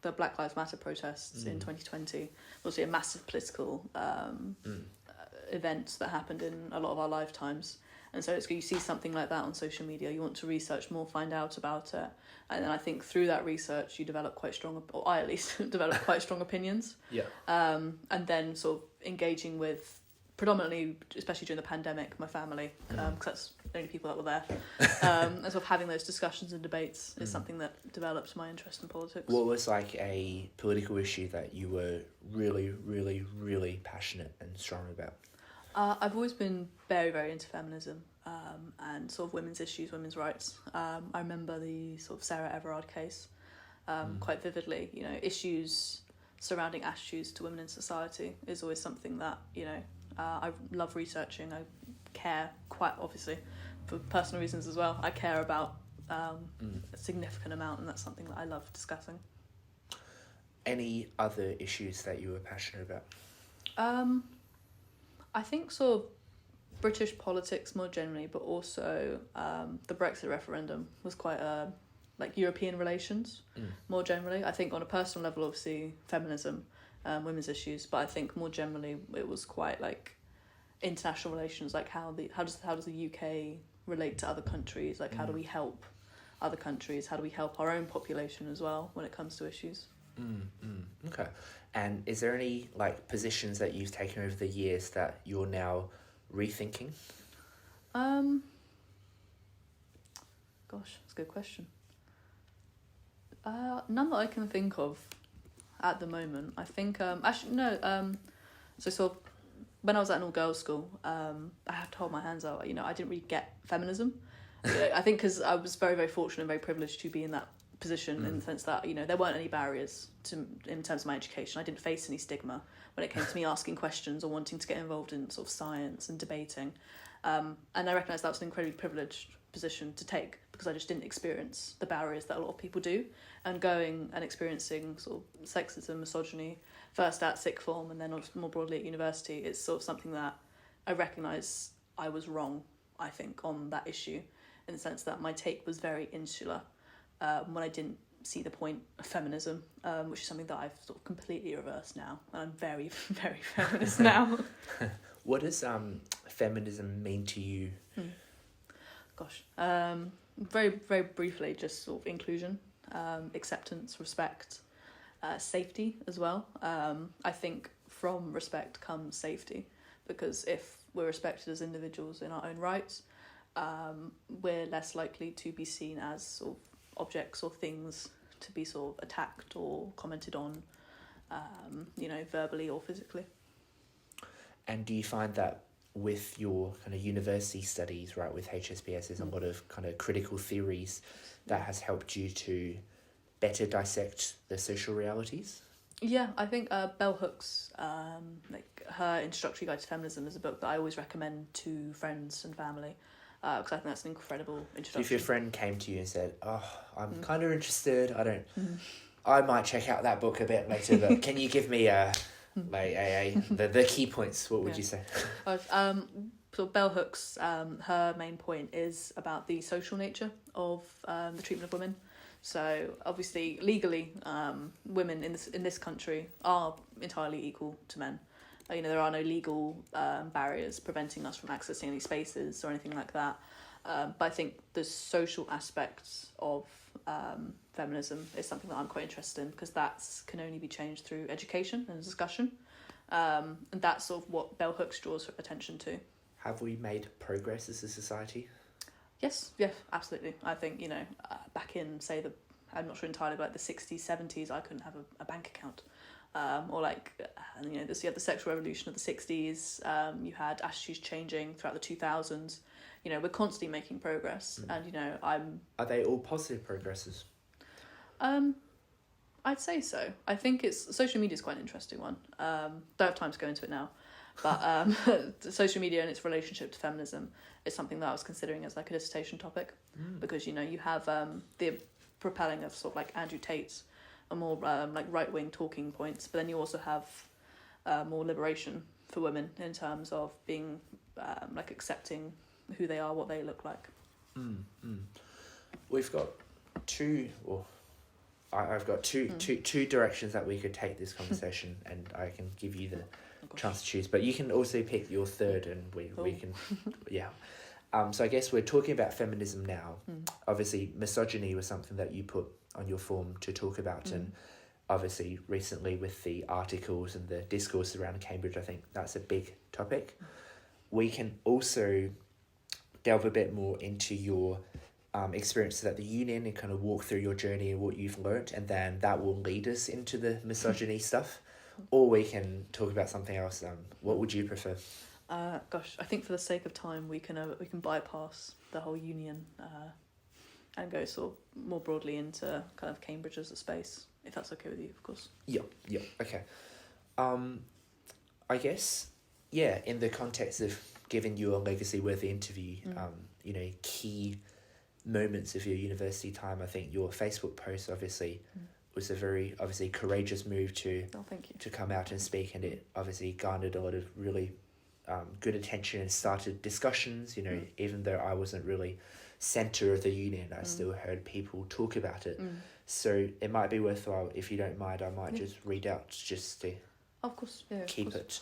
the Black Lives Matter protests in 2020. Obviously, a massive political event that happened in a lot of our lifetimes. And so you see something like that on social media, you want to research more, find out about it. And then I think through that research, you develop quite strong, or I at least develop quite strong opinions. Yeah. And then sort of engaging with, predominantly, especially during the pandemic, my family, because that's the only people that were there. And sort of having those discussions and debates is something that developed my interest in politics. What was like a political issue that you were really, really, really passionate and strong about? I've always been very, very into feminism and sort of women's issues, women's rights. I remember the sort of Sarah Everard case quite vividly. You know, issues surrounding attitudes to women in society is always something that, you know, I love researching. I care quite obviously for personal reasons as well. I care about a significant amount, and that's something that I love discussing. Any other issues that you were passionate about? I think sort of British politics more generally, but also the Brexit referendum was quite like European relations more generally. I think on a personal level, obviously feminism, women's issues, but I think more generally it was quite like international relations, like how does the UK relate to other countries? Like how do we help other countries? How do we help our own population as well when it comes to issues? Okay. And is there any like positions that you've taken over the years that you're now rethinking? Gosh, that's a good question. None that I can think of at the moment. I think actually no. So sort of when I was at an all-girls school, I have to hold my hands out. You know, I didn't really get feminism. You know, I think because I was very, very fortunate and very privileged to be in that position in the sense that, you know, there weren't any barriers in terms of my education. I didn't face any stigma when it came to me asking questions or wanting to get involved in sort of science and debating. And I recognise that was an incredibly privileged position to take because I just didn't experience the barriers that a lot of people do. And going and experiencing sort of sexism, misogyny, first at sixth form and then more broadly at university, it's sort of something that I recognise I was wrong, I think, on that issue, in the sense that my take was very insular. When I didn't see the point of feminism, which is something that I've sort of completely reversed now. And I'm very, very feminist now. What does feminism mean to you? Gosh. Very, very briefly, just sort of inclusion, acceptance, respect, safety as well. I think from respect comes safety, because if we're respected as individuals in our own rights, we're less likely to be seen as sort of objects or things to be sort of attacked or commented on, you know, verbally or physically. And do you find that with your kind of university studies, right, with HSPS, there's a lot of kind of critical theories that has helped you to better dissect the social realities? Yeah, I think Bell Hooks, like her Introductory Guide to Feminism is a book that I always recommend to friends and family. Because I think that's an incredible introduction. So if your friend came to you and said, "Oh, I'm kind of interested. I might check out that book a bit later, but can you give me the key points?" What would you say? So Bell Hooks, her main point is about the social nature of the treatment of women. So obviously, legally, women in this country are entirely equal to men. You know, there are no legal barriers preventing us from accessing any spaces or anything like that. But I think the social aspects of feminism is something that I'm quite interested in, because that can only be changed through education and discussion. And that's sort of what Bell Hooks draws attention to. Have we made progress as a society? Yes, yeah, absolutely. I think, you know, back in, say, I'm not sure entirely, but like the 60s, 70s, I couldn't have a bank account. Or like, you know, you had the sexual revolution of the 60s, you had attitudes changing throughout the 2000s. You know, we're constantly making progress, and, you know, Are they all positive progresses? I'd say so. I think social media is quite an interesting one. Don't have time to go into it now, but social media and its relationship to feminism is something that I was considering as like a dissertation topic, because, you know, you have the propelling of sort of like Andrew Tate's more like right-wing talking points, but then you also have more liberation for women in terms of being like accepting who they are, what they look like. we've got I've got two directions that we could take this conversation, and I can give you the chance to choose. But you can also pick your third, and we can, yeah. So I guess we're talking about feminism now. Obviously, misogyny was something that you put on your form to talk about, and obviously recently with the articles and the discourse around Cambridge, I think that's a big topic. We can also delve a bit more into your experiences at the union and kind of walk through your journey and what you've learnt, and then that will lead us into the misogyny stuff. Or we can talk about something else. What would you prefer? I think for the sake of time, we can bypass the whole union and go sort of more broadly into kind of Cambridge as a space, if that's okay with you, of course. Yeah, okay. I guess, yeah, in the context of giving you a legacy-worthy interview, key moments of your university time, I think your Facebook post obviously was a very courageous move to come out and speak, and it obviously garnered a lot of really good attention and started discussions. Even though I wasn't really centre of the union, I still heard people talk about it. So it might be worthwhile, if you don't mind, I might just read out just to keep it.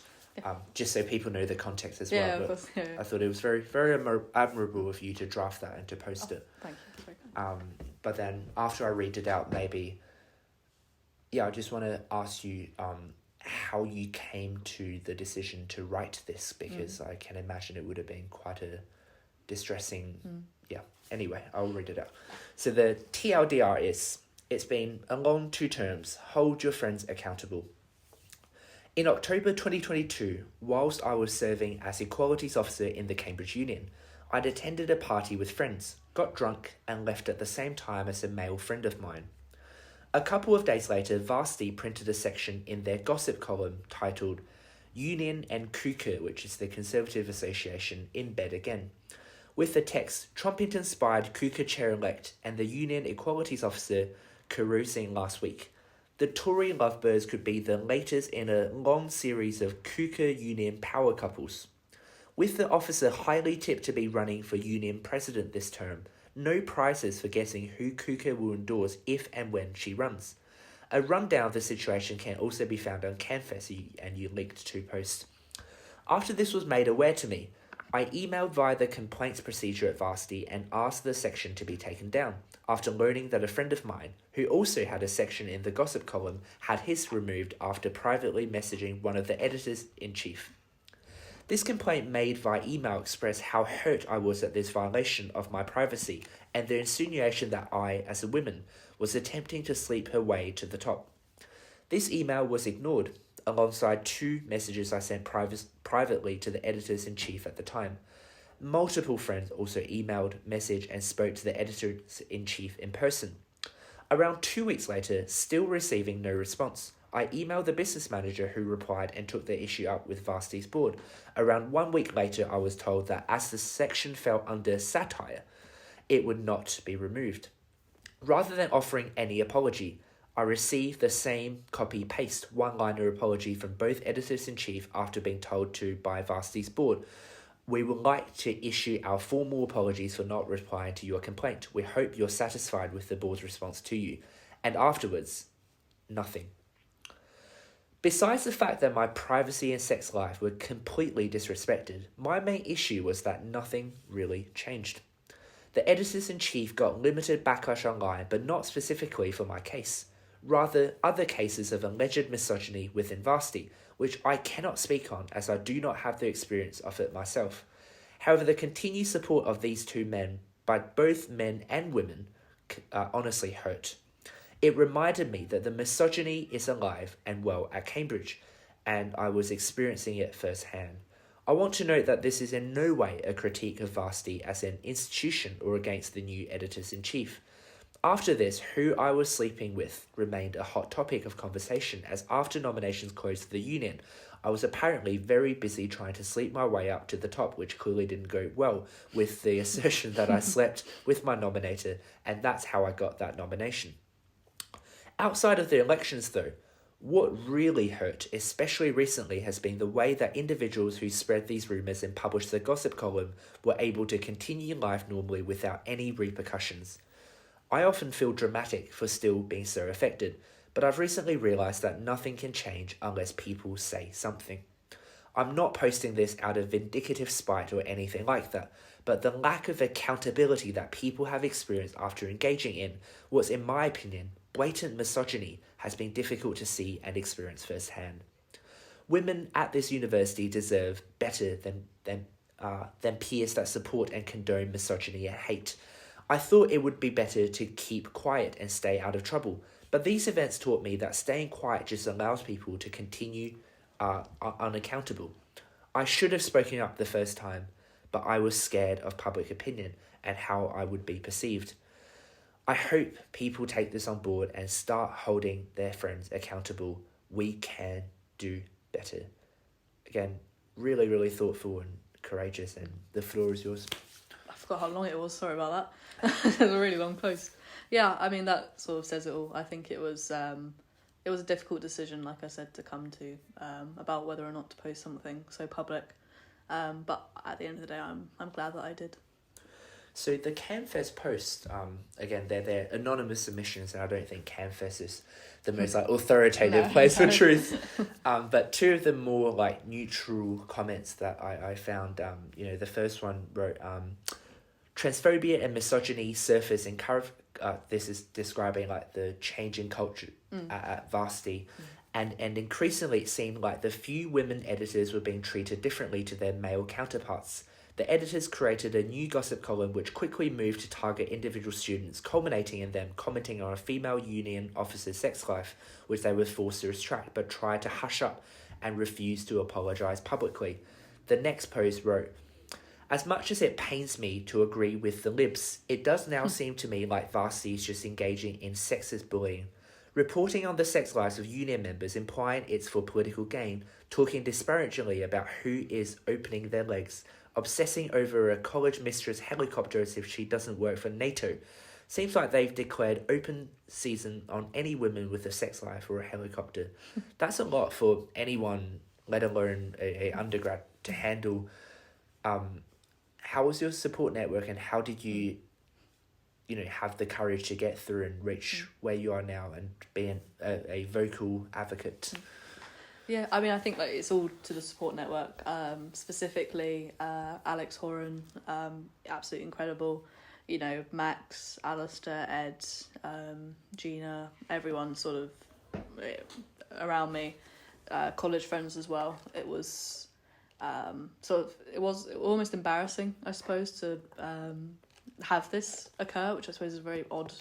Just so people know the context as well. Yeah, of course. Yeah. I thought it was very, very admirable of you to draft that and to post it. Thank you. Very kind. But then after I read it out, maybe, I just want to ask you how you came to the decision to write this, because I can imagine it would have been quite a distressing... Yeah, anyway, I'll read it out. So the TLDR is, it's been a long 2 terms. Hold your friends accountable. In October 2022, whilst I was serving as Equalities Officer in the Cambridge Union, I'd attended a party with friends, got drunk, and left at the same time as a male friend of mine. A couple of days later, Varsity printed a section in their gossip column titled Union and KUKA, which is the Conservative Association, in bed again, with the text, Trump-inspired KUKA chair-elect and the Union Equalities Officer carousing last week. The Tory lovebirds could be the latest in a long series of KUKA union power couples. With the officer highly tipped to be running for union president this term, no prizes for guessing who KUKA will endorse if and when she runs. A rundown of the situation can also be found on Camfess, and you linked 2 posts. After this was made aware to me, I emailed via the complaints procedure at Varsity and asked the section to be taken down, after learning that a friend of mine, who also had a section in the gossip column, had his removed after privately messaging one of the editors-in-chief. This complaint made via email expressed how hurt I was at this violation of my privacy and the insinuation that I, as a woman, was attempting to sleep her way to the top. This email was ignored, alongside 2 messages I sent privately to the editors-in-chief at the time. Multiple friends also emailed, messaged, and spoke to the editors-in-chief in person. Around 2 weeks later, still receiving no response, I emailed the business manager, who replied and took the issue up with Varsity's board. Around 1 week later, I was told that as the section fell under satire, it would not be removed. Rather than offering any apology, I received the same copy-paste one-liner apology from both editors-in-chief after being told to by Varsity's board. We would like to issue our formal apologies for not replying to your complaint. We hope you're satisfied with the board's response to you. And afterwards, nothing. Besides the fact that my privacy and sex life were completely disrespected, my main issue was that nothing really changed. The editors-in-chief got limited backlash online, but not specifically for my case. Rather, other cases of alleged misogyny within Varsity, which I cannot speak on as I do not have the experience of it myself. However, the continued support of these 2 men, by both men and women, honestly hurt. It reminded me that the misogyny is alive and well at Cambridge, and I was experiencing it firsthand. I want to note that this is in no way a critique of Varsity as an institution or against the new editors-in-chief. After this, who I was sleeping with remained a hot topic of conversation, as after nominations closed to the union, I was apparently very busy trying to sleep my way up to the top, which clearly didn't go well with the assertion that I slept with my nominator, and that's how I got that nomination. Outside of the elections though, what really hurt, especially recently, has been the way that individuals who spread these rumours and published the gossip column were able to continue life normally without any repercussions. I often feel dramatic for still being so affected, but I've recently realised that nothing can change unless people say something. I'm not posting this out of vindictive spite or anything like that, but the lack of accountability that people have experienced after engaging in what's, in my opinion, blatant misogyny has been difficult to see and experience firsthand. Women at this university deserve better than peers that support and condone misogyny and hate. I thought it would be better to keep quiet and stay out of trouble, but these events taught me that staying quiet just allows people to continue unaccountable. I should have spoken up the first time, but I was scared of public opinion and how I would be perceived. I hope people take this on board and start holding their friends accountable. We can do better. Again, really, really thoughtful and courageous, and the floor is yours. I forgot how long it was, sorry about that. It was a really long post. Yeah, I mean, that sort of says it all. I think it was a difficult decision, like I said, to come to about whether or not to post something so public. But at the end of the day, I'm glad that I did. So the Camfess post, again, they're anonymous submissions, and I don't think Camfess is the most authoritative place for truth. But two of the more neutral comments that I found, the first one wrote, transphobia and misogyny surface in this is describing the change in culture at Varsity. And increasingly it seemed like the few women editors were being treated differently to their male counterparts. The editors created a new gossip column which quickly moved to target individual students, culminating in them commenting on a female union officer's sex life, which they were forced to retract, but tried to hush up and refused to apologise publicly. The next post wrote, as much as it pains me to agree with the libs, it does now seem to me like Varsity is just engaging in sexist bullying. Reporting on the sex lives of union members, implying it's for political gain, talking disparagingly about who is opening their legs, obsessing over a college mistress helicopter as if she doesn't work for NATO. Seems like they've declared open season on any women with a sex life or a helicopter. That's a lot for anyone, let alone a undergrad, to handle. How was your support network, and how did you have the courage to get through and reach where you are now and be a vocal advocate? Yeah, I mean, I think it's all to the support network. Specifically, Alex Horan, absolutely incredible. Max, Alistair, Ed, Gina, everyone sort of around me, college friends as well. It was it was almost embarrassing, I suppose, to have this occur, which I suppose is a very odd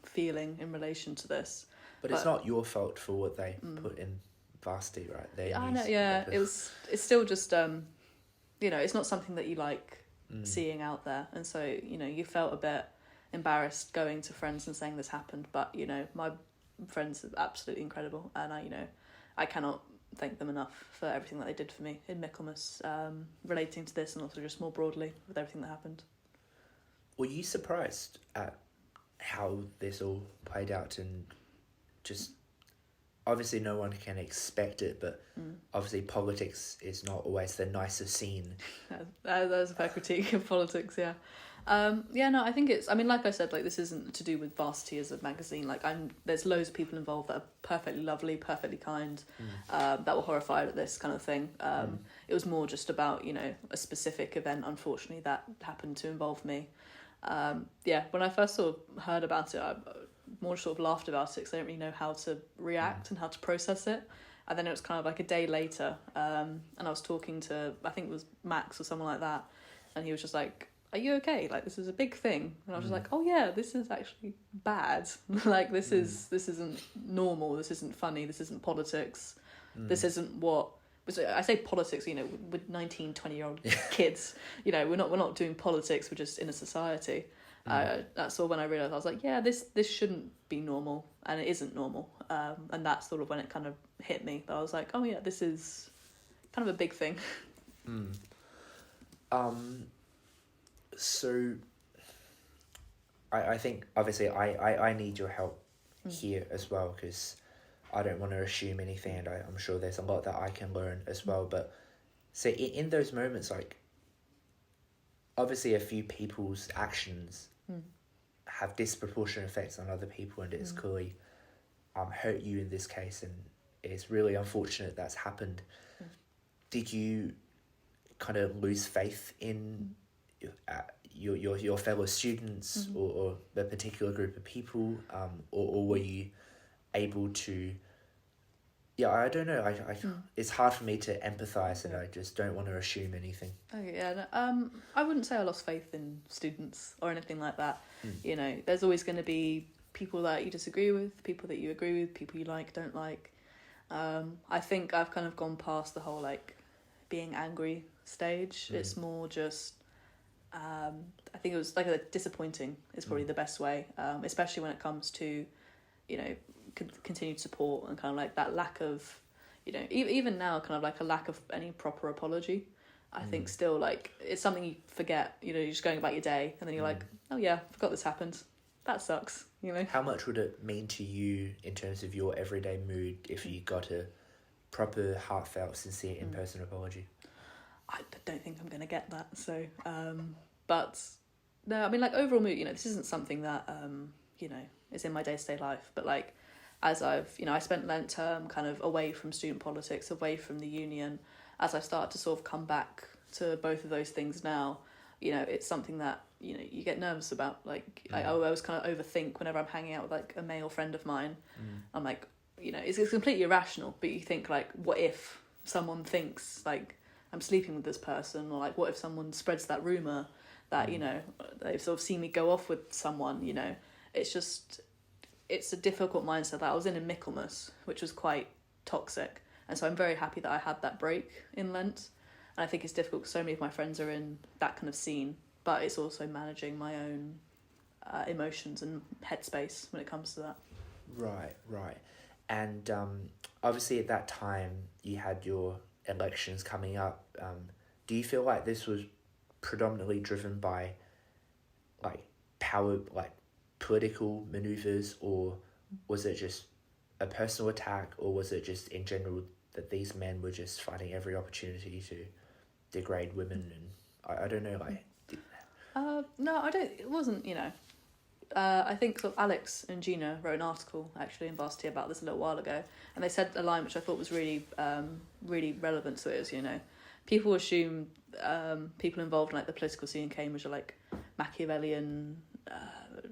feeling in relation to this. But it's not your fault for what they put in Varsity, right? I know, yeah. It's still just, it's not something that you like seeing out there. And so, you felt a bit embarrassed going to friends and saying this happened. But, my friends are absolutely incredible. And I cannot thank them enough for everything that they did for me in Michaelmas, relating to this and also just more broadly with everything that happened. Were you surprised at how this all played out? And just obviously no one can expect it, but obviously politics is not always the nicest scene. That's a fair critique of politics, yeah. I think it's, like I said, this isn't to do with Varsity as a magazine. There's loads of people involved that are perfectly lovely, perfectly kind, that were horrified at this kind of thing. It was more just about, a specific event, unfortunately, that happened to involve me. When I first sort of heard about it, I more sort of laughed about it because I didn't really know how to react and how to process it. And then it was kind of a day later, and I was talking to, I think it was Max or someone like that, and he was just like, are you okay? This is a big thing. And I was just like, oh yeah, this is actually bad. This isn't normal, this isn't funny, this isn't politics, this isn't what... I say politics, with 19, 20-year-old kids, we're not doing politics, we're just in a society. That's all when I realised, I was like, yeah, this shouldn't be normal, and it isn't normal. And that's sort of when it kind of hit me. I was like, oh yeah, this is kind of a big thing. So I think, obviously, I need your help here as well, because I don't want to assume anything, and I'm sure there's a lot that I can learn as well. But so in those moments, obviously a few people's actions have disproportionate effects on other people, and it's clearly hurt you in this case, and it's really unfortunate that's happened. Did you kind of lose faith in your fellow students or the particular group of people, or were you able to... Yeah, I don't know. It's hard for me to empathise, and I just don't want to assume anything. Okay, yeah. No, I wouldn't say I lost faith in students or anything like that. You know, there's always going to be people that you disagree with, people that you agree with, people you like, don't like. I think I've kind of gone past the whole, like, being angry stage. It's more just... I think it was, like, disappointing is probably the best way, especially when it comes to, you know, continued support and kind of like that lack of, you know, even now, kind of like a lack of any proper apology. I think still, like, it's something you forget, you know, you're just going about your day and then you're like, oh yeah, forgot this happened. That sucks, you know. How much would it mean to you in terms of your everyday mood if you got a proper, heartfelt, sincere, in-person apology? I don't think I'm going to get that, so... but, no, I mean, like, overall mood, you know, this isn't something that, you know, is in my day-to-day life, but, like, as I've, you know, I spent Lent term kind of away from student politics, away from the union. As I start to sort of come back to both of those things now, you know, it's something that, you know, you get nervous about. Like, I always kind of overthink whenever I'm hanging out with, like, a male friend of mine. I'm like, you know, it's completely irrational, but you think, like, what if someone thinks, like, I'm sleeping with this person, or, like, what if someone spreads that rumour that, you know, they've sort of seen me go off with someone, you know. It's just... It's a difficult mindset that I was in Michaelmas, which was quite toxic. And so I'm very happy that I had that break in Lent. And I think it's difficult because so many of my friends are in that kind of scene, but it's also managing my own emotions and headspace when it comes to that. Right. And obviously at that time you had your elections coming up. Do you feel like this was predominantly driven by, like, power, like, political maneuvers, or was it just a personal attack, or was it just in general that these men were just finding every opportunity to degrade women? And I don't know, like... No, I don't... It wasn't, you know... I think sort of Alex and Gina wrote an article, actually, in Varsity about this a little while ago, and they said a line which I thought was really, really relevant to it, is, you know, people assume people involved in, like, the political scene in Cambridge are, like, Machiavellian...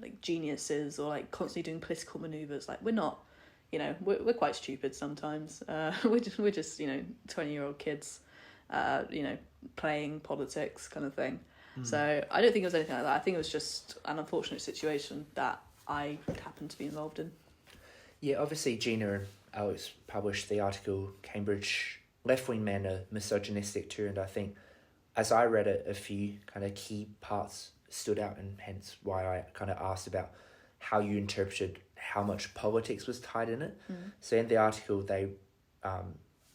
like geniuses, or like constantly doing political maneuvers. Like, we're not, you know, we're quite stupid sometimes. We're just, you know, 20-year-old kids, you know, playing politics kind of thing. So I don't think it was anything like that. I think it was just an unfortunate situation that I happened to be involved in. Yeah, obviously Gina and Alex published the article, Cambridge left-wing men are misogynistic too, and I think as I read it, a few kind of key parts stood out, and hence why I kind of asked about how you interpreted how much politics was tied in it. So in the article, they,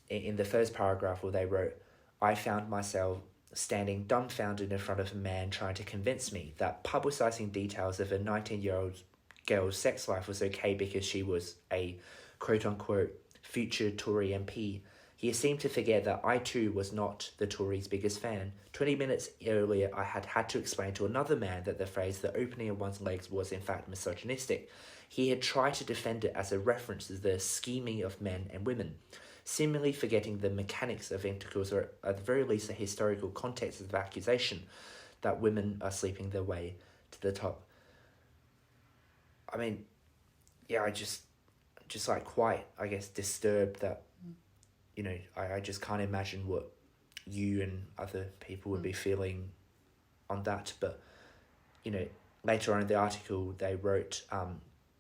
in the first paragraph, where they wrote, I found myself standing dumbfounded in front of a man trying to convince me that publicising details of a 19-year-old girl's sex life was okay because she was a quote-unquote future Tory MP. He seemed to forget that I too was not the Tories' biggest fan. 20 minutes earlier, I had to explain to another man that the phrase "the opening of one's legs" was in fact misogynistic. He had tried to defend it as a reference to the scheming of men and women, seemingly forgetting the mechanics of intercourse, or at the very least the historical context of the accusation that women are sleeping their way to the top. I mean, yeah, I just like quite, I guess, disturbed that, you know, I just can't imagine what you and other people would be feeling on that. But, you know, later on in the article, they wrote,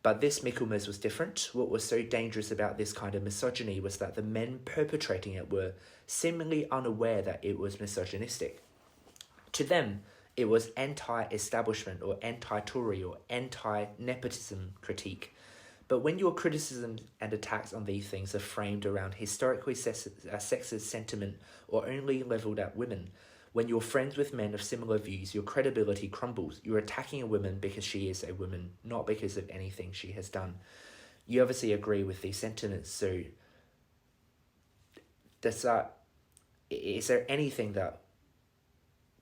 but this Michaelmas was different. What was so dangerous about this kind of misogyny was that the men perpetrating it were seemingly unaware that it was misogynistic. To them, it was anti-establishment or anti-Tory or anti-nepotism critique. But when your criticisms and attacks on these things are framed around historically sexist sentiment or only levelled at women, when you're friends with men of similar views, your credibility crumbles. You're attacking a woman because she is a woman, not because of anything she has done. You obviously agree with these sentiments, so is there anything that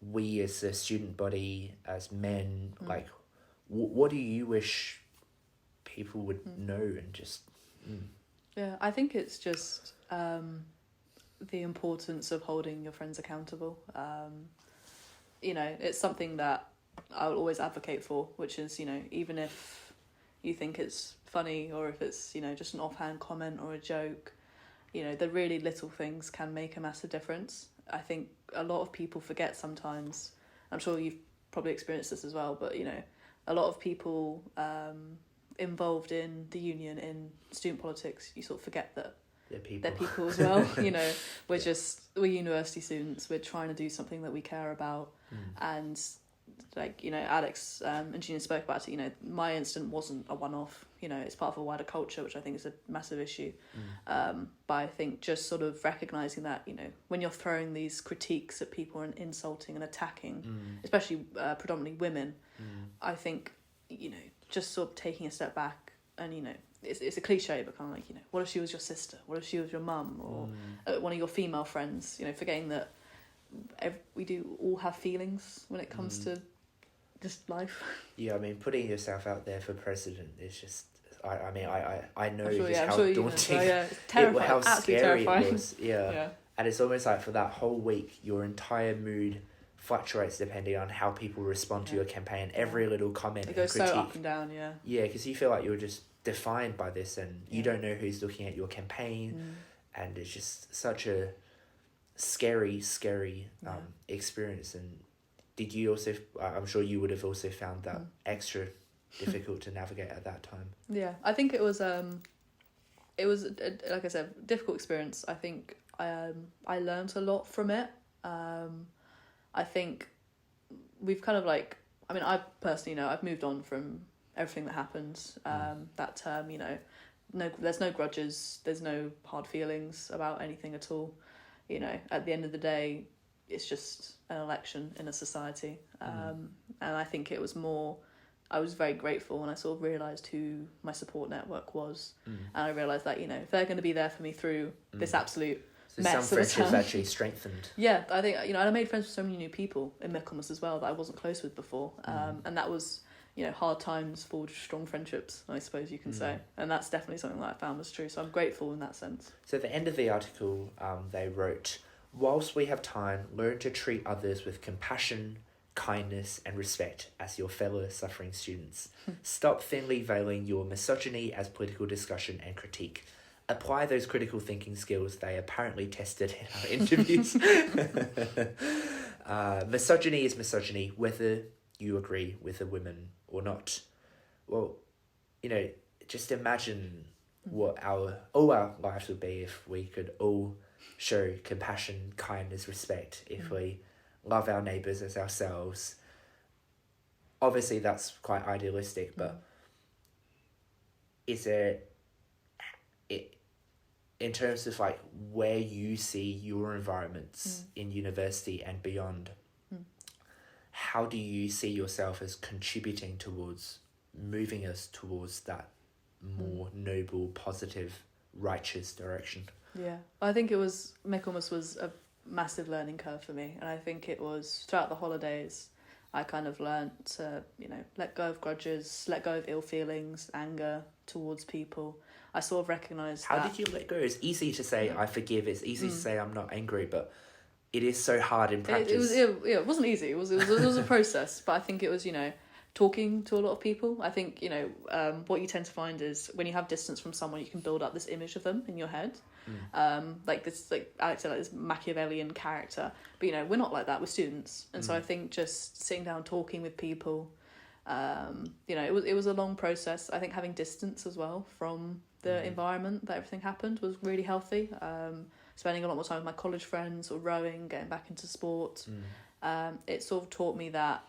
we as a student body, as men, like, what do you wish people would know and just... Yeah, I think it's just the importance of holding your friends accountable. You know, it's something that I will always advocate for, which is, you know, even if you think it's funny or if it's, you know, just an offhand comment or a joke, you know, the really little things can make a massive difference. I think a lot of people forget sometimes, I'm sure you've probably experienced this as well, but, you know, a lot of people involved in the union, in student politics, you sort of forget that they're people as well. You know, we're university students, we're trying to do something that we care about. And like, you know, Alex and Gina spoke about it, you know, my incident wasn't a one-off, you know, it's part of a wider culture, which I think is a massive issue. But I think just sort of recognising that, you know, when you're throwing these critiques at people and insulting and attacking, especially predominantly women, I think, you know, just sort of taking a step back and, you know, it's a cliche, but kind of like, you know, what if she was your sister? What if she was your mum? Or one of your female friends? You know, forgetting that we do all have feelings when it comes to just life. Yeah, I mean, putting yourself out there for president is just... I mean, I know sure, just how daunting... it's terrifying, how absolutely scary terrifying. It was. Yeah. And it's almost like for that whole week, your entire mood fluctuates depending on how people respond to your campaign. Every little comment it goes and critique. so up and down, Yeah, because you feel like you're just defined by this and you don't know who's looking at your campaign. And it's just such a scary experience. And did you also... I'm sure you would have also found that extra difficult to navigate at that time. Yeah, I think it was like I said, difficult experience. I think I learned a lot from it. I think we've kind of like, I mean, I personally know I've moved on from everything that happened that term, you know, there's no grudges, there's no hard feelings about anything at all. You know, at the end of the day, it's just an election in a society. And I think it was more, I was very grateful when I sort of realised who my support network was. And I realised that, you know, if they're going to be there for me through this absolute mess. Some friendships actually strengthened. Yeah, I think, you know, and I made friends with so many new people in Michaelmas as well that I wasn't close with before. And that was, you know, hard times forged strong friendships, I suppose you can say. And that's definitely something that I found was true. So I'm grateful in that sense. So at the end of the article, they wrote, "Whilst we have time, learn to treat others with compassion, kindness and respect as your fellow suffering students. Stop thinly veiling your misogyny as political discussion and critique. Apply those critical thinking skills they apparently tested in our interviews." Misogyny is misogyny, whether you agree with a woman or not. Well, you know, just imagine what all our lives would be if we could all show compassion, kindness, respect, if we love our neighbours as ourselves. Obviously, that's quite idealistic, but is there... in terms of like where you see your environments in university and beyond, how do you see yourself as contributing towards moving us towards that more noble, positive, righteous direction? Yeah, I think Michaelmas was a massive learning curve for me, and I think it was throughout the holidays I kind of learnt to, you know, let go of grudges, let go of ill feelings, anger towards people. I sort of recognised How did you let go? It's easy to say I forgive, it's easy to say I'm not angry, but it is so hard in practice. It wasn't easy. It was a process, but I think it was, you know, talking to a lot of people. I think, you know, what you tend to find is when you have distance from someone, you can build up this image of them in your head. Like this, like Alex said, like this Machiavellian character. But, you know, we're not like that. We're students. And so I think just sitting down, talking with people, you know, it was a long process. I think having distance as well from the environment that everything happened was really healthy. Spending a lot more time with my college friends, or rowing, getting back into sport. It sort of taught me that,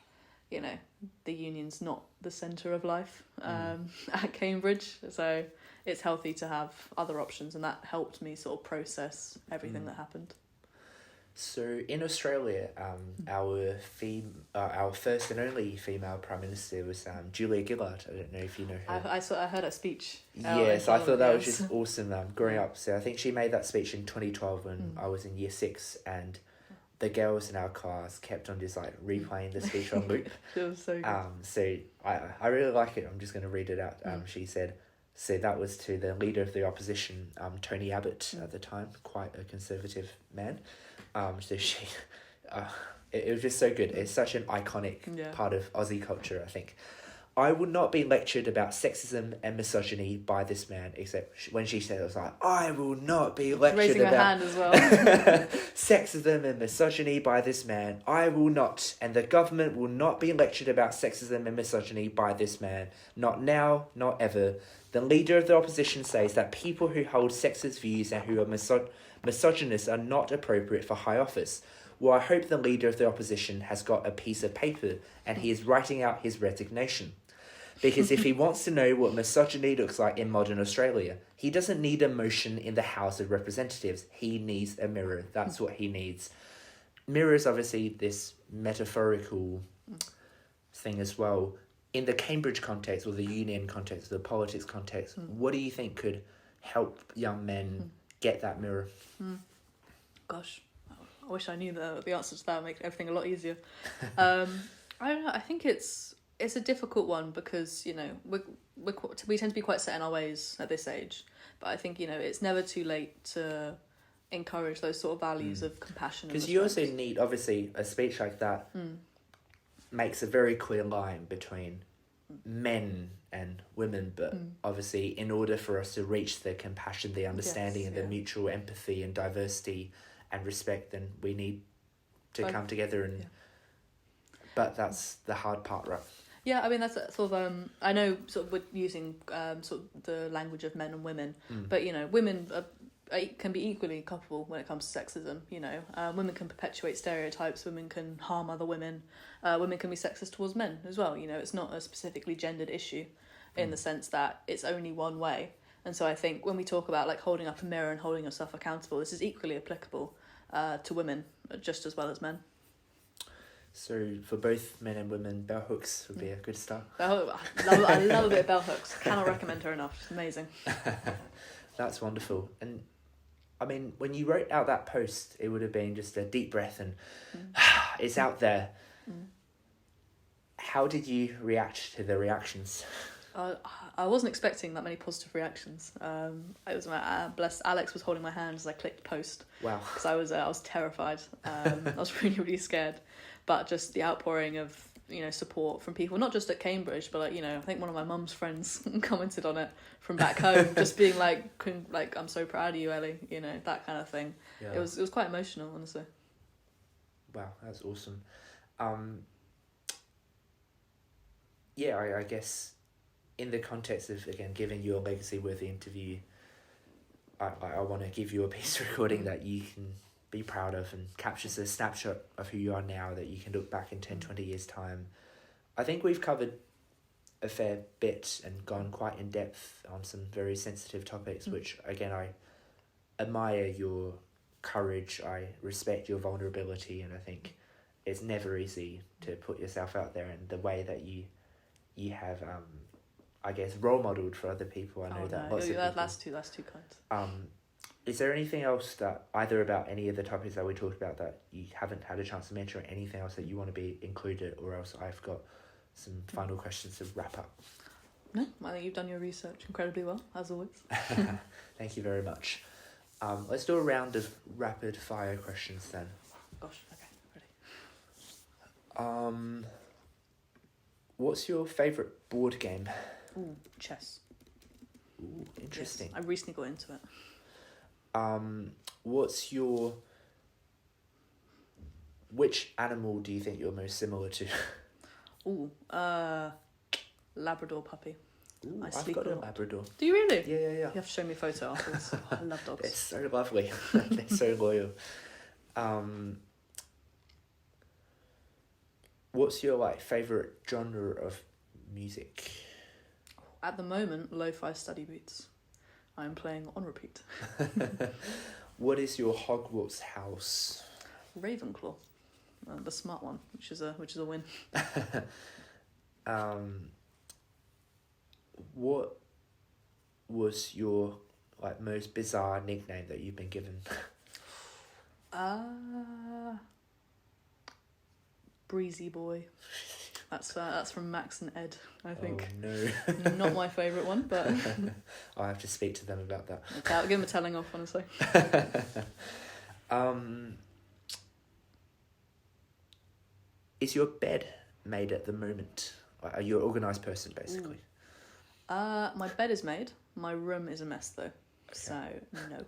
you know, the union's not the centre of life at Cambridge. So it's healthy to have other options, and that helped me sort of process everything that happened. So in Australia, our first and only female Prime Minister was Julia Gillard. I don't know if you know her. I heard her speech. Yes, I thought that was just awesome growing up. So I think she made that speech in 2012 when I was in year 6, and the girls in our class kept on just like replaying the speech on loop. It was so good. So I really like it. I'm just going to read it out. She said, so that was to the leader of the opposition, Tony Abbott at the time, quite a conservative man. So she, it was just so good. It's such an iconic part of Aussie culture, I think. I will not be lectured about sexism and misogyny by this man, except when she said it, was like, I will not be lectured Raising about her hand as well. sexism and misogyny by this man. I will not. And the government will not be lectured about sexism and misogyny by this man. Not now, not ever. The leader of the opposition says that people who hold sexist views and who are misogynist are not appropriate for high office. Well, I hope the leader of the opposition has got a piece of paper and he is writing out his resignation. Because if he wants to know what misogyny looks like in modern Australia, he doesn't need a motion in the House of Representatives. He needs a mirror. That's what he needs. Mirror is obviously this metaphorical thing as well. In the Cambridge context or the union context, the politics context, what do you think could help young men get that mirror? Gosh, I wish I knew the answer to that. Would make everything a lot easier. I don't know. I think it's a difficult one because, you know, we tend to be quite set in our ways at this age. But I think, you know, it's never too late to encourage those sort of values of compassion. Because you also need, obviously, a speech like that makes a very clear line between men and women. But obviously, in order for us to reach the compassion, the understanding and the mutual empathy and diversity and respect, then we need to come together and... But that's the hard part, right? Yeah, I mean, that's sort of, I know sort of we're using sort of the language of men and women, but, you know, women can be equally culpable when it comes to sexism, you know. Women can perpetuate stereotypes, women can harm other women, women can be sexist towards men as well, you know. It's not a specifically gendered issue in the sense that it's only one way. And so I think when we talk about, like, holding up a mirror and holding yourself accountable, this is equally applicable to women just as well as men. So for both men and women, bell hooks would be a good start. I love a bit of bell hooks. Cannot recommend her enough. She's amazing. That's wonderful. And I mean, when you wrote out that post, it would have been just a deep breath and it's out there. How did you react to the reactions? I wasn't expecting that many positive reactions. It was bless Alex was holding my hand as I clicked post. Wow. Because I was terrified. I was really, really scared. But just the outpouring of, you know, support from people, not just at Cambridge, but, like, you know, I think one of my mum's friends commented on it from back home, just being like, I'm so proud of you, Ellie, you know, that kind of thing. Yeah. It was quite emotional, honestly. Wow, that's awesome. Yeah, I guess in the context of, again, giving you a legacy-worthy interview, I want to give you a piece of recording that you can be proud of and captures a snapshot of who you are now that you can look back in 10, 20 years' time. I think we've covered a fair bit and gone quite in depth on some very sensitive topics, which, again, I admire your courage, I respect your vulnerability, and I think it's never easy to put yourself out there in the way that you have, I guess, role modelled for other people. I know that lots of people... That's too kind. Is there anything else that, either about any of the topics that we talked about, that you haven't had a chance to mention, or anything else that you want to be included, or else I've got some final questions to wrap up? No, I think you've done your research incredibly well, as always. Thank you very much. Let's do a round of rapid fire questions then. Gosh, okay, ready. What's your favourite board game? Ooh, chess. Ooh, interesting. Yes, I recently got into it. Which animal do you think you're most similar to? Ooh, Labrador puppy. Ooh, I've got a Labrador. Do you really? Yeah. You have to show me a photo afterwards. I love dogs. They're so lovely. They're so loyal. What's your favourite genre of music? At the moment, lo-fi study beats. I'm playing on repeat. What is your Hogwarts house? Ravenclaw, the smart one, which is a win. What was your most bizarre nickname that you've been given? Breezy boy. That's from Max and Ed, I think. Oh, no. Not my favourite one, but... I'll have to speak to them about that. Okay, I'll give them a telling off, honestly. Is your bed made at the moment? Are you an organised person, basically? My bed is made. My room is a mess, though. Okay. So, no.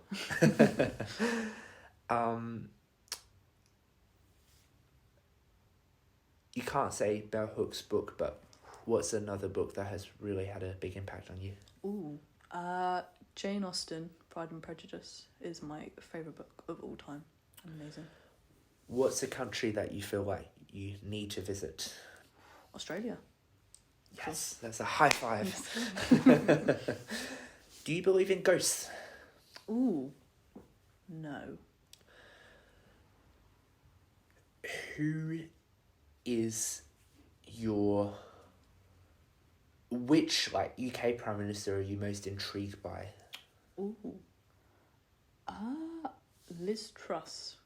You can't say Bell Hooks' book, but what's another book that has really had a big impact on you? Jane Austen, Pride and Prejudice, is my favourite book of all time. Amazing. What's a country that you feel like you need to visit? Australia. Yes, that's a high five. Do you believe in ghosts? Ooh, no. Who is which UK Prime Minister are you most intrigued by? Ooh. Liz Truss.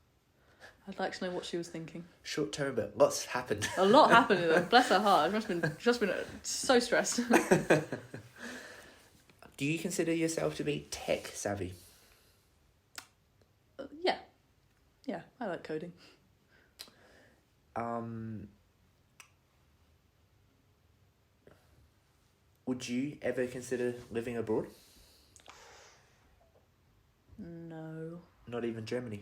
I'd like to know what she was thinking. Short term, but lots happened. A lot happened to them. Bless her heart. She must have been so stressed. Do you consider yourself to be tech savvy? Yeah. Yeah, I like coding. Would you ever consider living abroad? No. Not even Germany?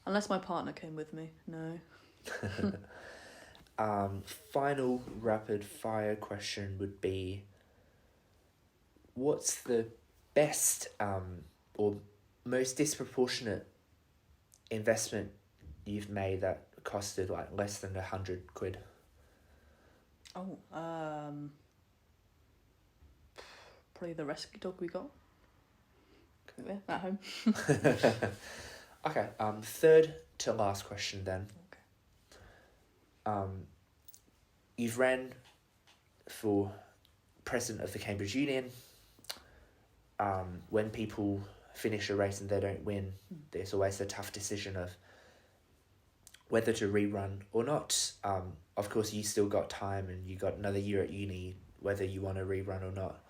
Unless my partner came with me, no. Final rapid fire question would be, what's the best or most disproportionate investment you've made that costed less than £100? Oh, probably the rescue dog we got. At home. Okay, third to last question then. Okay. You've ran for president of the Cambridge Union. When people finish a race and they don't win, there's always the tough decision of whether to rerun or not. Of course, you still got time and you got another year at uni, whether you want to rerun or not.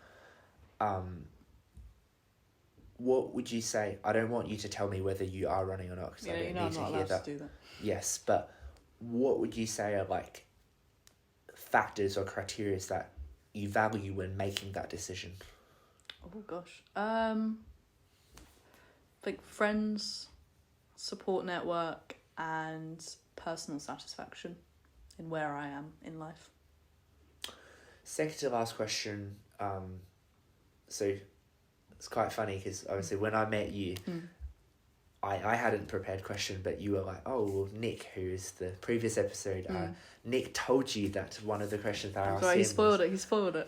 What would you say? I don't want you to tell me whether you are running or not, because I don't need to hear that. To do that. Yes, but what would you say are factors or criteria that you value when making that decision? Oh gosh. I think friends, support network, and personal satisfaction in where I am in life. Second to last question. So it's quite funny because obviously when I met you, I hadn't prepared question, but you were like, oh, well, Nick, who is the previous episode, Nick told you that one of the questions that I asked him. He spoiled it.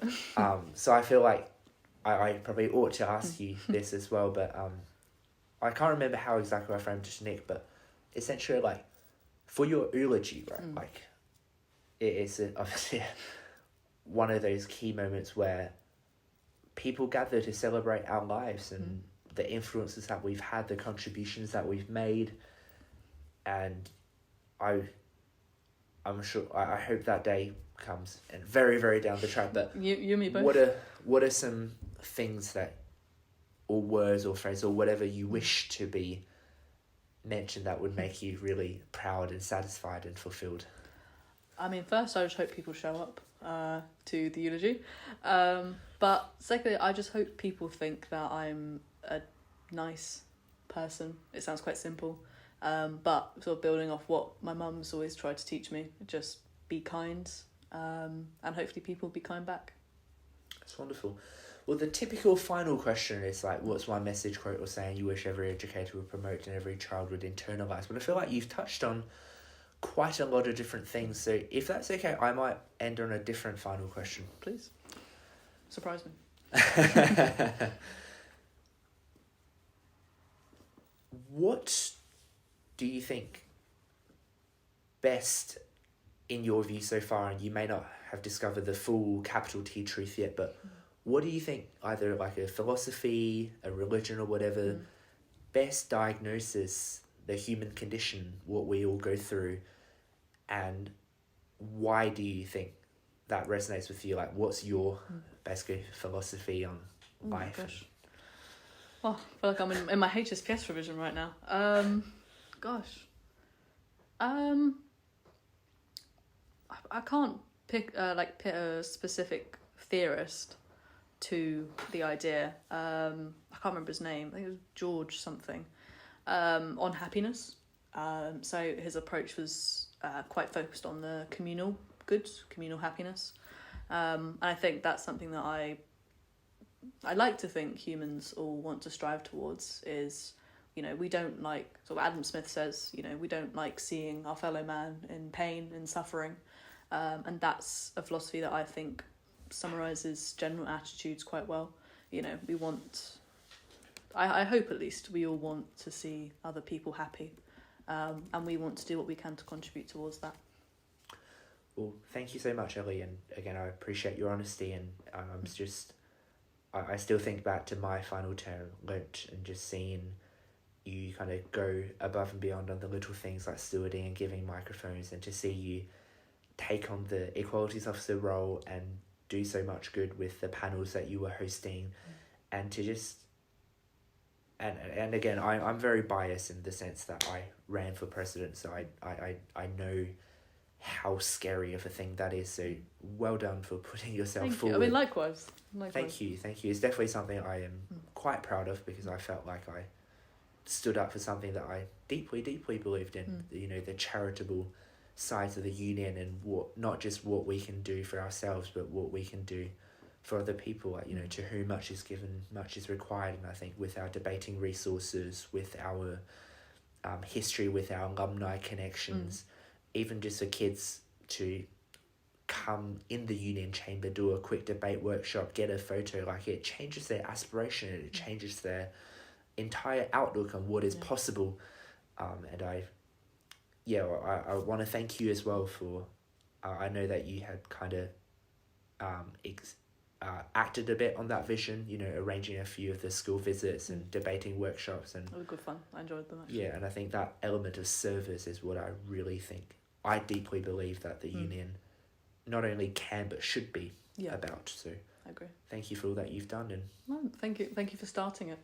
So I feel like I probably ought to ask you this as well, but I can't remember how exactly I framed it to Nick, but essentially for your eulogy, right? It is obviously one of those key moments where people gather to celebrate our lives and the influences that we've had, the contributions that we've made, and I'm sure I hope that day comes, and very, very down the track. But you and me both. What are some things that, or words or phrases or whatever you wish to be mentioned that would make you really proud and satisfied and fulfilled? I mean, first I just hope people show up to the eulogy, but secondly I just hope people think that I'm a nice person. It sounds quite simple, but sort of building off what my mum's always tried to teach me, just be kind, and hopefully people be kind back. That's wonderful. Well, the typical final question is what's one message, quote, or saying you wish every educator would promote and every child would internalise? But I feel like you've touched on quite a lot of different things, so if that's okay, I might end on a different final question. Please. Surprise me. What do you think best in your view so far, and you may not have discovered the full capital T truth yet, but what do you think, either a philosophy, a religion or whatever, best diagnoses the human condition, what we all go through, and why do you think that resonates with you? Like, what's your basically philosophy on life? Gosh. Well, I feel like I'm in my HSPS revision right now. I can't pick a specific theorist to the idea. I can't remember his name. I think it was George something. On happiness. So his approach was quite focused on the communal goods, communal happiness. And I think that's something that I like to think humans all want to strive towards is, we don't like, sort of Adam Smith says, we don't like seeing our fellow man in pain and suffering. And that's a philosophy that I think summarises general attitudes quite well. We want, I hope at least, we all want to see other people happy. And we want to do what we can to contribute towards that. Well, thank you so much, Ellie, and again, I appreciate your honesty, and I still think back to my final term, Lent, and just seeing you kind of go above and beyond on the little things like stewarding and giving microphones, and to see you take on the Equalities Officer role and do so much good with the panels that you were hosting, and to just... And again, I'm very biased in the sense that I ran for president, so I know how scary of a thing that is, so well done for putting yourself forward. I mean, likewise. Thank you. It's definitely something I am quite proud of, because I felt like I stood up for something that I deeply believed in, the charitable side of the union, and not just what we can do for ourselves, but what we can do for other people, like, to whom much is given, much is required. And I think with our debating resources, with our history, with our alumni connections, even just for kids to come in the union chamber, do a quick debate workshop, get a photo, like, it changes their aspiration, it changes their entire outlook on what is possible. And I want to thank you as well for, I know that you had kind of acted a bit on that vision, arranging a few of the school visits and debating workshops. And it was good fun. I enjoyed them, actually. Yeah, and I think that element of service is what I really think. I deeply believe that the union not only can but should be about. So I agree. Thank you for all that you've done. And thank you for starting it.